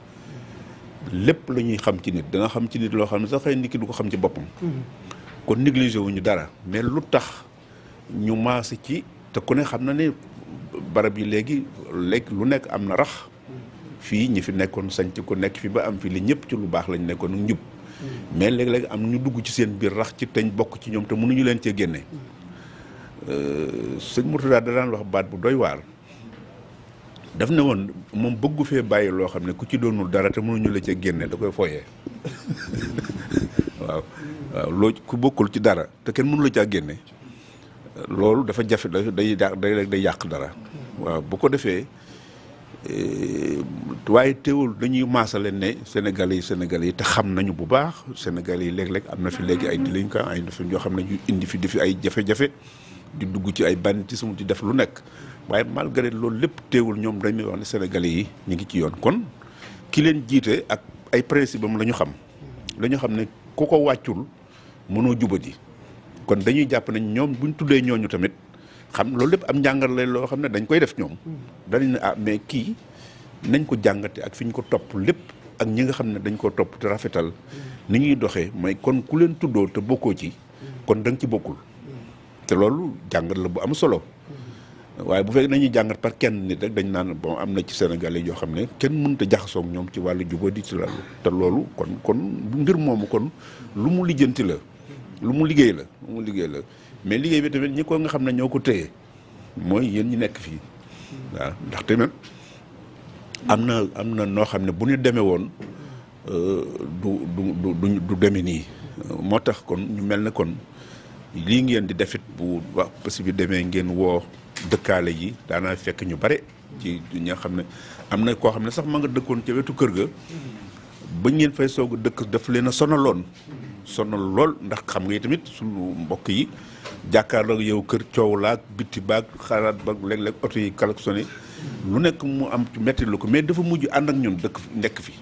lépp la ñuy xam ci nit danga xam ci nit loo xam ne sax xëy nit ki du ko xam ci boppam kon négligé wuñu dara mais lu tax ñu maase ci te ku ne xam na ne barab yi léegi lu nekk am na rax fii ñi fi nekkoon sanc ku nekk fi ba am fi li ñëpp ci lu baax lañ nekkoon njub mais léeg-léeg am ñu dugg ci seen biir rax ci teñ bokk ci ñoom te mënuñu leen cee génne sëñ Mourtada da daan wax baat bu doy waar daf ne woon moom bëggu fee bàyyi loo xam ne ku ci doonul dara te mënuñu la cee génne da koy foyee waaw loo ku bokkul ci dara te kenn mënu la caa génne loolu dafa jafe day yàq dara waaw bu ko defee waaye teewul dañuy maasale ne Sénégalais yi te xam nañu bu baax Sénégalais yi léeg-léeg am na fi léegi ay délinquants ay dafa ñoo xam ne ñu indi fi di fi ay jafe-jafe di dugg ci ay banditisme di def lu nekk waaye malgré loolu lépp teewul ñoom dañuy wax ne Sénégalais yi ñu ngi ci yoon kon ki leen jiite ak ay principe am la ñu xam ne ku ko wàccul mënoo jubadi kon dañuy jàpp ne ñoom buñ tuddee ñooñu tamit xam loolu lépp am njàngat la loo xam ne dañ koy def ñoom dañ ne mais kii nañ ko jàngate ak fi ñu ko topp lépp ak ñi nga xam ne dañ ko topp te rafetal ni ñuy doxee mooy kon ku leen tuddoo te bokkoo ci kon da nga ci bokkul te loolu jàngat la bu am solo waaye bu fekk nañuy jàngat par kenn nit rek dañ naan bon am na ci Sénégal yi yoo xam ne kenn mënut a jaxasoo ak ñoom ci wàllu jubadi ci loolu te loolu kon mbir moomu kon lu mu lijjanti la lu mu liggéey la mais liggéey bi tamit ñi ko nga xam ne ñoo ko téye mooy yéen ñi nekk fii waaw ndax tamit am na noo xam ne bu ñu demee woon du demee nii moo tax kon ñu mel ne kon lii ngeen di defit bu wax parce que demee ngeen woo dëkkaale yi daanaa fekk ñu bare ci ñi nga xam ne am na koo xam ne sax ma nga dëkkoon ca wetu kër ga ba ngeen fay soog a dëkk daf leen a sonal lool ndax xam nga tamit suñu mbokk yi jàkkaarloo yow kër coow laag bitti baag xalaat ba léeg-léeg oto yi klaxonné lu nekk mu am ci metti lu ko mais dafa mujj ànd ak ñun nekk fi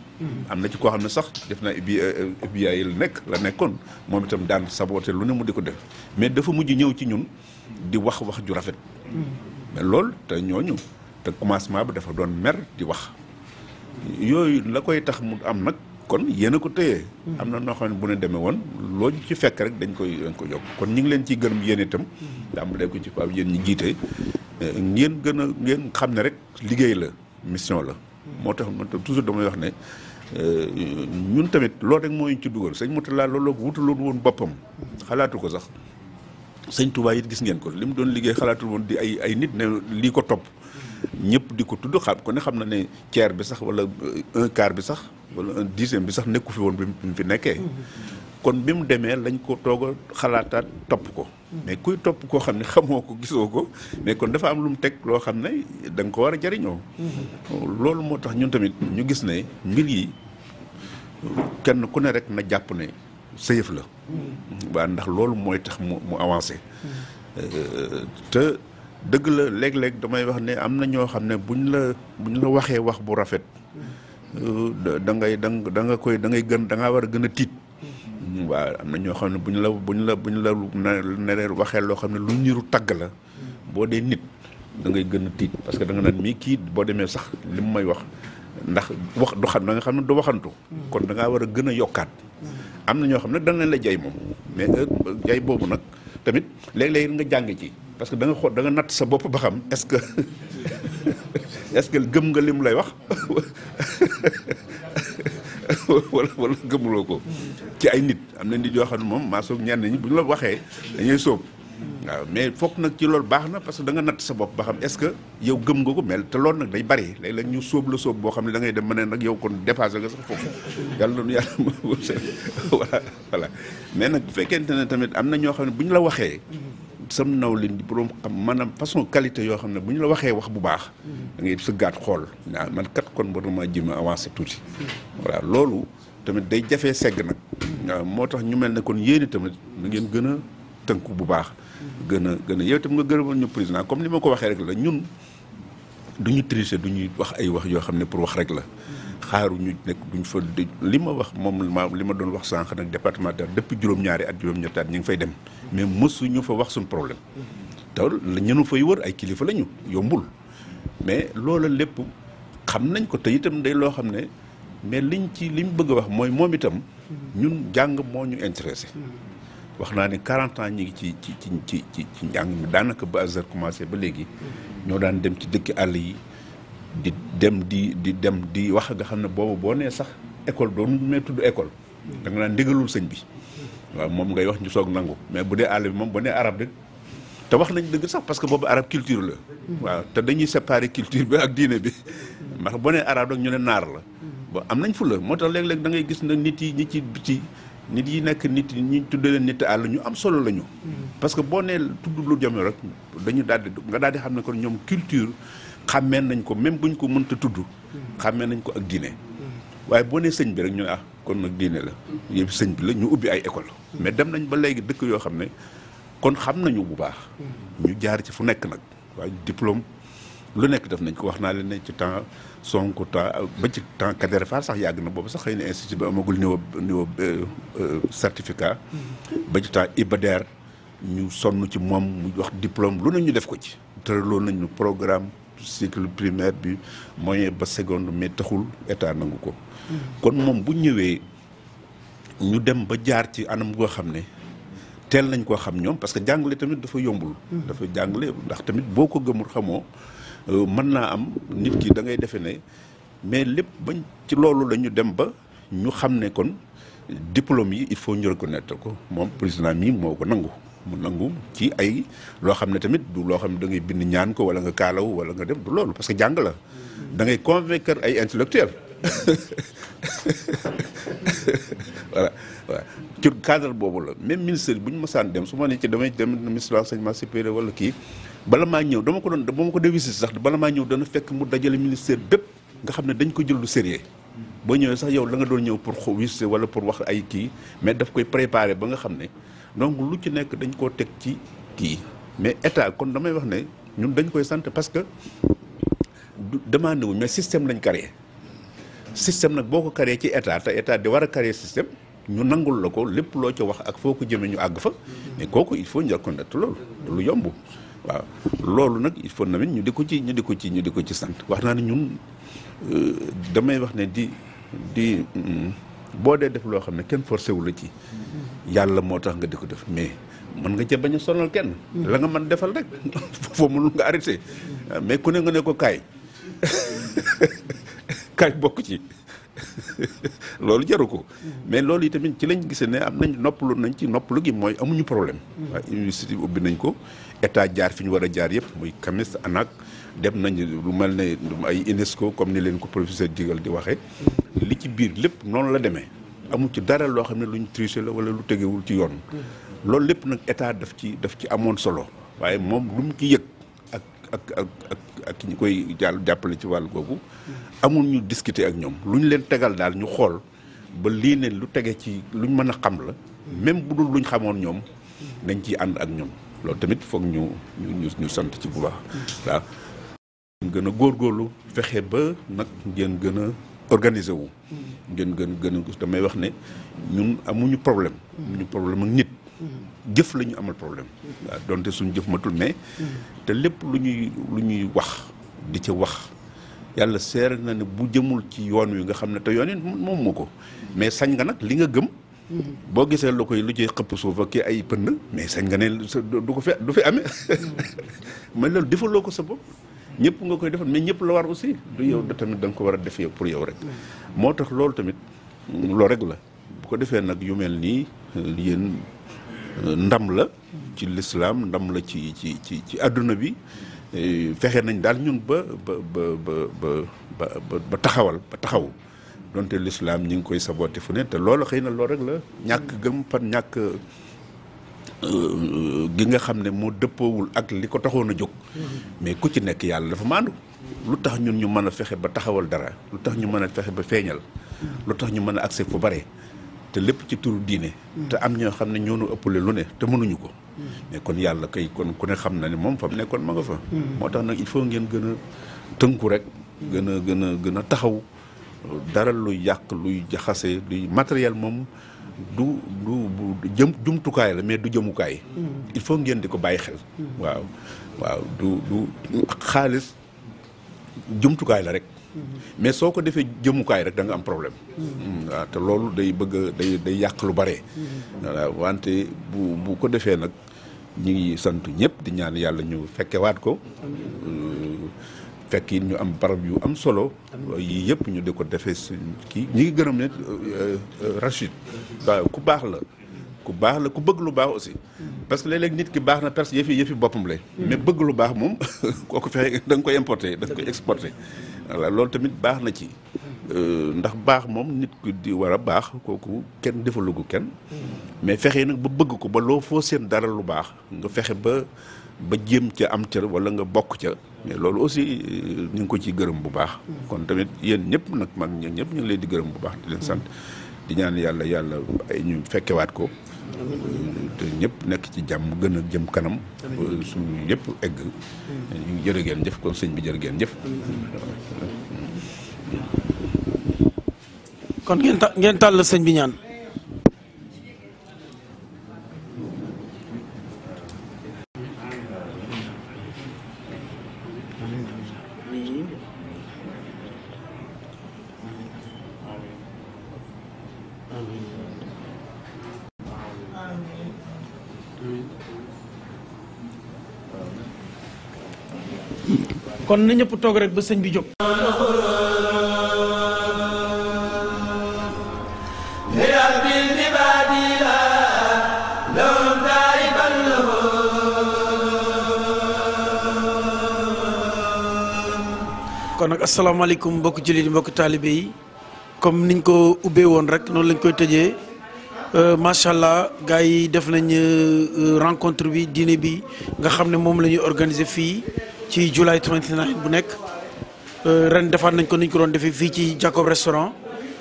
am na ci koo xam ne sax def naa FBI yi la nekkoon moom itam daan saboté lu ne mu di ko def mais dafa mujj ñëw ci ñun di wax ju rafet mais loolu te ñooñu te commencement bi dafa doon mer di wax yooyu la koy tax mu am nag kon yéen a ko téye am na noo xam ne bu ne demee woon loo ci fekk rek dañ koy yokk kon ñu ngi leen ciy gërëm yéen itam tàmbalee ko ci Pape yéen ñi jiite ngeen xam ne rek liggéey la mission la moo tax man toujours damay wax ne ñun tamit loolu rek moo ñu ci dugal sëñ Mourtada loolu wutaloon woon boppam xalaatu ko sax sëñ Touba it gis ngeen ko li mu doon liggéey xalaatul woon di ay nit ne lii ko topp ñëpp di ko tudd xam ko ne xam na ne tiers bi sax wala un quart bi sax wala un dixième bi sax nekku fi woon bi mu fi nekkee kon bi mu demee lañ ko toog a xalaataat topp ko mais kuy topp koo xam ne xamoo ko gisoo ko mais kon dafa am lu mu teg loo xam ne da nga ko war a jariñoo loolu moo tax ñun tamit ñu gis ne mbir yi kenn ku ne rek na jàpp ne sa yëf la waa ndax loolu mooy tax mu avancé te dëgg la léeg-léeg damay wax ne am na ñoo xam ne buñ la waxee wax bu rafet da ngaa war a gën a tiit waaw am na ñoo xam ne buñ la ne waxee loo xam ne lu niru tagg la boo dee nit da ngay gën a tiit parce que da nga naan mii kii boo demee sax li mu may wax ndax wax du xam da nga xam ne du waxantu kon da ngaa war a gën a yokkaat am na ñoo xam ne dana leen la jay moom mais jay boobu nag tamit léeg-léeg nga jàng ci parce que da nga xool da nga natt sa bopp ba xam est-ce que gëm nga li mu lay wax wala gëmuloo ko ci ay nit am na nit yoo xam ne moom maa soog ñenn ñi bu ñu la waxee dañuy sóob waaw mais foog nag ci loolu baax na parce que da nga natt sa bopp ba xam est-ce que yow gëm nga ko mel te loolu nag day bari léeg-léeg ñu sóob la sóob boo xam ne da ngay dem ma ne nag yow kon dépassé nga sax foofu yàlla noonu yàlla voilà mais nag bu fekkente ne tamit am na ñoo xam ne bu ñu la waxee sam naw leen di borom xam maanaam façon qualité yoo xam ne bu ñu la waxee wax bu baax da ngay sa gaat xool waaw man kat kon waruma jëm avancé tuuti voilà loolu tamit day jafee segg nag waaw moo tax ñu mel ne kon yéeni tamit na ngeen gën a tënku bu baax gën a yow tam nga gërëmal ñu président comme ni ma ko waxee rek la ñun du ñu tricher du ñuy wax ay wax yoo xam ne pour wax rek la xaaru ñu nekk duñ fa li ma wax moom li ma doon wax sànq nag départemental depuis juróom-ñaari at juróom-ñetti at ñu ngi fay dem mais mësu ñu fa wax suñ problème te la ñenu fay wër ay kilifa la ñu yombul mais loola lépp xam nañ ko te itam day loo xam ne mais liñ bëgg a wax mooy moom itam ñun jàng moo ñu intéressé wax naa ne 40 ans ñi ngi ci njàng mi daanaka ba Azhar commencé ba léegi ñoo daan dem ci dëkki àll yi di dem di wax nga xam ne boobu boo nee sax école doon may tudd école da nga naan ndigalul sëñ bi waaw moom ngay wax ñu soog nangu mais bu dee àll bi moom bu nee arab rek te wax nañ dëgg sax parce que boobu arab culture la waaw te dañuy séparer culture bi ak diine bi ndax bu nee arab rek ñu ne naar la bon am nañ fu la moo tax léeg-léeg da ngay gis na nit yi nekk nit yi ñu tuddee leen nit àll ñu am solo la ñu parce que boo nee tudd lu jame rek dañu nga daal di xam ne kon ñoom culture xàmmee nañ ko même buñ ko mënta tudd xàmmee nañ ko ak diine waaye boo nee sëñ bi rek ñu ne kon nag diine la yëpp sëñ bi la ñu ubbi ay école mais dem nañ ba léegi dëkk yoo xam ne kon xam nañu bu baax ñu jaar ci fu nekk nag waaye diplôme lu nekk def nañ ko wax naa leen ne ci temps Sonko temps ba ci temps Kader Fall sax yàgg na boobu sax xëy na institut bi amagul niveau certificat ba ci temps Ibader ñu sonn ci moom mu wax diplôme lu ne ñu def ko ci tëraloon nañu programme cycle primaire bi moyen ba seconde mais taxul état nangu ko kon moom bu ñëwee ñu dem ba jaar ci anam goo xam ne teel nañ koo xam ñoom parce que jàngale tamit dafa yombul dafa jàngale ndax tamit boo ko gëmul xamoo mën naa am nit ki da ngay defe ne mais lépp bañ ci loolu la ñu dem ba ñu xam ne kon diplôme yi il faut ñu reconnaître ko moom président mii moo ko nangu mu nangu ci ay loo xam ne tamit du loo xam ne da ngay bind ñaan ko wala nga kaalaw wala nga def du loolu parce que jàng la da ngay convaincre ay intellectuel voilà ci cadre boobu la même ministère bu ñu mësaan dem su ma ne ci damay dem ministre de l'enseignement supérieur wala kii bala maa ñëw ba ma ko dee visite sax bala maa ñëw dana fekk mu dajale ministère bépp nga xam ne dañ ko jël lu sérieux boo ñëwee sax yow la nga doon ñëw pour visiter wala pour wax ay kii mais daf koy préparer ba nga xam ne donc lu ci nekk dañ koo teg ci kii mais état kon damay wax ne ñun dañ koy sant parce que demandé wuñ mais système lañ créé système nag boo ko créé ci état te état di war a créé système ñu nangul la ko lépp loo ca wax ak foo ko jëmee ñu àgg fa mais kooku il faut ñu reconnaître loolu lu yomb waaw loolu nag il faut tamit ñu di ko ci sant wax naa ne ñun damay wax ne di boo dee def loo xam ne kenn forcé wu la ci yàlla moo tax nga di ko def mais mën nga ca bañ a sonal kenn la nga mën defal rek foo mënul nga arrêté mais ku ne nga ne ko kaay bokk ci loolu jaru ko mais loolu yi tamit ci lañ gisee ne am nañ noppalu gi mooy amuñu problème waaw université ubbi nañ ko état jaar fi ñu war a jaar yëpp muy CAMES ANAQ dem nañ lu mel ne ay UNESCO comme ni leen ko professeur Digal di waxee li ci biir lépp noonu la demee amul ci dara loo xam ne luñ triché la wala lu tegewul ci yoon loolu lépp nag état daf ci amoon solo waaye moom lu mu ci yëg ak ñi koy jàppale ci wàll googu amul ñu discuter ak ñoom lu ñu leen tegal daal ñu xool ba lii ne lu tege ci luñ mën a xam la même bu dul luñ xamoon ñoom dañ ciy ànd ak ñoom loolu tamit foog ñu sant ci bu baax waaw gën a góorgóorlu fexe ba nag ngeen gën a organiser wu ngeen gën a damay wax ne ñun amuñu problème ak nit jëf la ñu amal problème waaw donte suñu jëf matul mais te lépp lu ñuy wax di ca wax yàlla seere na ne bu jëmul ci yoon wi nga xam ne te yoon yi moom moo ko mais sañ nga nag li nga gëm boo gisee la koy lu ci xëpp suuf ak ay pënd mais sañ nga ne du fi amee mais loolu defaloo ko sa bopp ñëpp nga koy defal mais ñëpp la war aussi du yow da tamit da nga ko war a def yow pour yow rek moo tax loolu tamit loolu rek la bu ko defee nag yu mel nii yéen ndam la ci lislaam ndam la ci àdduna bi fexe nañ daal ñun ba taxaw donte lislaam ñi ngi koy saboté fu ne te loolu xëy na loolu rek la ñàkk gëm par ñàkk gi nga xam ne moo dëppoowul ak li ko taxoon a jóg mais ku ci nekk yàlla dafa maandu lu tax ñun ñu mën a fexe ba taxawal dara lu tax ñu mën a fexe ba feeñal lu tax ñu mën a accès fu bare te lépp ci turu diine te am ñoo xam ne ñoonu ëppale lu ne te mënuñu ko mais kon yàlla kay kon ku ne xam na ne moom fa mu nekkoon ma nga fa moo tax nag il faut ngeen gën a tënku rek gën a taxaw dara luy yàq luy jaxase luy matériel moom du jumtukaay la mais du jëmukaay il faut ngeen di ko bàyyi xel waaw du xaalis jumtukaay la rek mais soo ko defee jëmukaay rek da nga am problème waaw te loolu day day yàq lu bare voilà wante bu ko defee nag ñu ngi sant ñëpp di ñaan yàlla ñu fekkewaat ko fekk yi ñu am barab yu am solo yii yëpp ñu di ko defee suñ kii ñi ngi gërëm ne Rachid waaw ku baax la ku bëgg lu baax aussi parce que léeg-léeg nit ki baax na parce que yëfi boppam lay mais bëgg lu baax moom kooku fexe da nga koy importer da nga koy exporter voilà loolu tamit baax na ci ndax baax moom nit ku di war a baax kooku kenn defalugu kenn mais fexe nag ba bëgg ko ba loo foo seen dara lu baax nga fexe ba jéem ca am ca wala nga bokk ca mais loolu aussi ñu ngi ko ciy gërëm bu baax kon tamit yéen ñëpp nag mag ñun ñëpp ñu ngi leen di gërëm bu baax di leen sant di ñaan yàlla ay ñu fekkewaat ko te ñëpp nekk ci jàmm gën a jëm kanam suñu yëpp egg ñu jërë ngeen jëf kon sëñ bi jërë ngeen jëf kon ngeen tàll sëñ bi ñaan kon na ñëpp toog rek ba sëñ bi jóg kon nag asalaamaaleykum mbokk jullit yi mbokk taalibe yi comme niñ ko ubbee woon rek noonu lañ koy tëjee macha allah gars yi def nañ rencontre bi dîner bi nga xam ne moom la ñuy organiser fii ci July 29 bu nekk ren defaat nañ ko niñ ko doon defee fii ci Jacob restaurant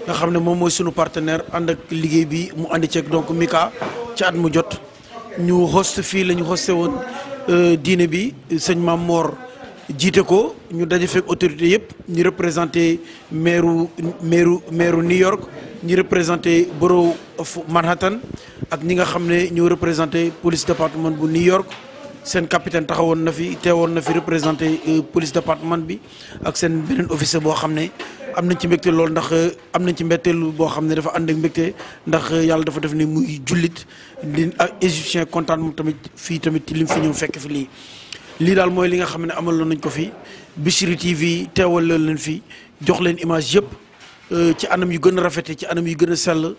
nga xam ne moom mooy sunu partenaire ànd ak liggéey bi mu àndi ceeg donc Mika ci at mu jot ñu host fii la ñu hosté woon dîner bi sëñ Mam Mor jiite ko ñu daje fekk autorité yëpp ñu représenté maire New York ñu représenté borough of Manhattan ak ñi nga xam ne ñoo représenté police département bu New York seen capitaine taxawoon na fi teewoon na fi représenté police département bi ak seen beneen officier boo xam ne am nañ ci mbégte lool ndax am nañ ci mbégteelu boo xam ne dafa ànd ak mbégte ndax yàlla dafa def ne muy jullit li égyptien kontaan moom tamit fii tamit ci lim fi ñëw fekk fi lii daal mooy li nga xam ne amaloon nañ ko fi Bichri TV teewal leen fi jox leen image yëpp ci anam yu gën a rafete ci anam yu gën a sell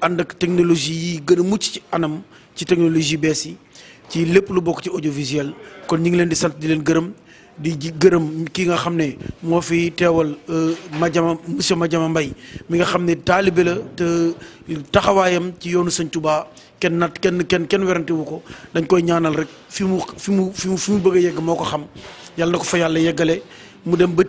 ànd ak technologie yi gën a mucc ci anam ci technologie bees yi ci lépp lu bokk ci audiovisuel kon ñu ngi leen di sant di leen gërëm di gërëm ki nga xam ne moo fi teewal monsieur Madiama Mbaye mi nga xam ne taalibe la te taxawaayam ci yoonu Sëñ Tuubaa kenn werante wu ko dañ koy ñaanal rek fi mu bëgg a yegg moo ko xam yàlla na ko fa yàlla yeggale mu dem ba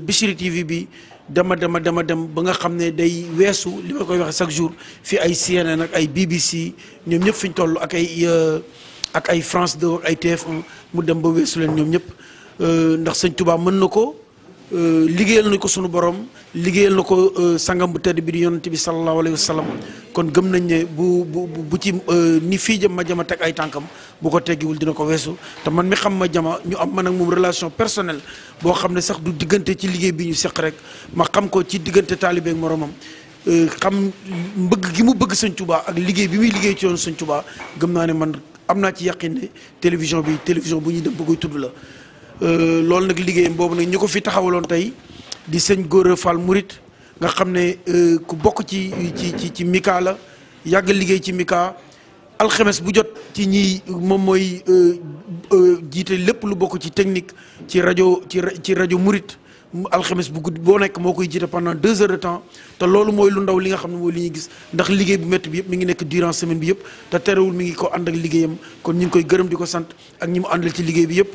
Bichri TV bi dem ba nga xam ne day weesu li ma koy waxe chaque jour fi ay CNN ak ay BBC ñoom ñëpp fi ñu toll ak ay France 2 ak ay TF1 mu dem ba weesu leen ñoom ñëpp ndax Sëñ Tuubaa mën na ko liggéeyal na ko sunu borom liggéeyal na ko sangam bu tedd bi di yonent bi sallallahu alayhi wa sallam kon gëm nañ ne bu ci ni fii jëm Madiama teg ay tànkam bu ko teggiwul dina ko weesu te man mi xam Madiama ñu am man ak moom relation personnelle boo xam ne sax du diggante ci liggéey bi ñu seq rek ma xam ko ci diggante taalibe ak moromam xam mbëgg gi mu bëgg Sëñ Tuubaa ak liggéey bi muy liggéey ci yoonu Sëñ Tuubaa gëm naa ne man am naa ci yaqin ne télévision bu ñuy dem ba koy tudd la loolu nag liggéeyam boobu nag ñu ko fi taxawaloon tey di sëñ Gora Fall Murit nga xam ne ku bokk ci Mika la yàgg liggéey ci Mika alxames bu jot ci ñi moom mooy jiite lépp lu bokk ci technique ci rajo Murit alxames bu gudd boo nekk moo koy jiite pendant 2 heures de temps te loolu mooy lu ndaw li nga xam ne mooy li ñuy gis ndax liggéey bu métti bi yëpp mi ngi nekk durant semaine bi yëpp te terewul mi ngi ko ànd ak liggéeyam kon ñu ngi koy gërëm di ko sant ak ñi mu àndal ci liggéey bi yëpp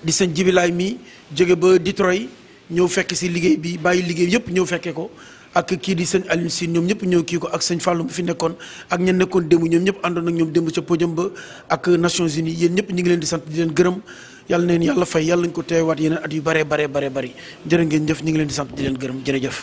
di sëñ Jibilaay mi jóge ba Detroit ñëw fekk si liggéey bi bàyyi liggéey yëpp ñëw fekkee ko ak kii di sëñ Alioune Sine ñoom ñëpp ñëw kii ko ak sëñ Fallou bu fi nekkoon ak ñen nekkoon démb ñoom ñëpp àndoon ak ñoom démb ca podium ba ak Nations Unies yéen ñëpp ñu ngi leen di sant di leen gërëm yàlla neen yàlla fay yàlla nañ ko teewaat yeneen at yu bare jërë ngeen jëf ñu ngi leen di sant di leen gërëm jërëjëf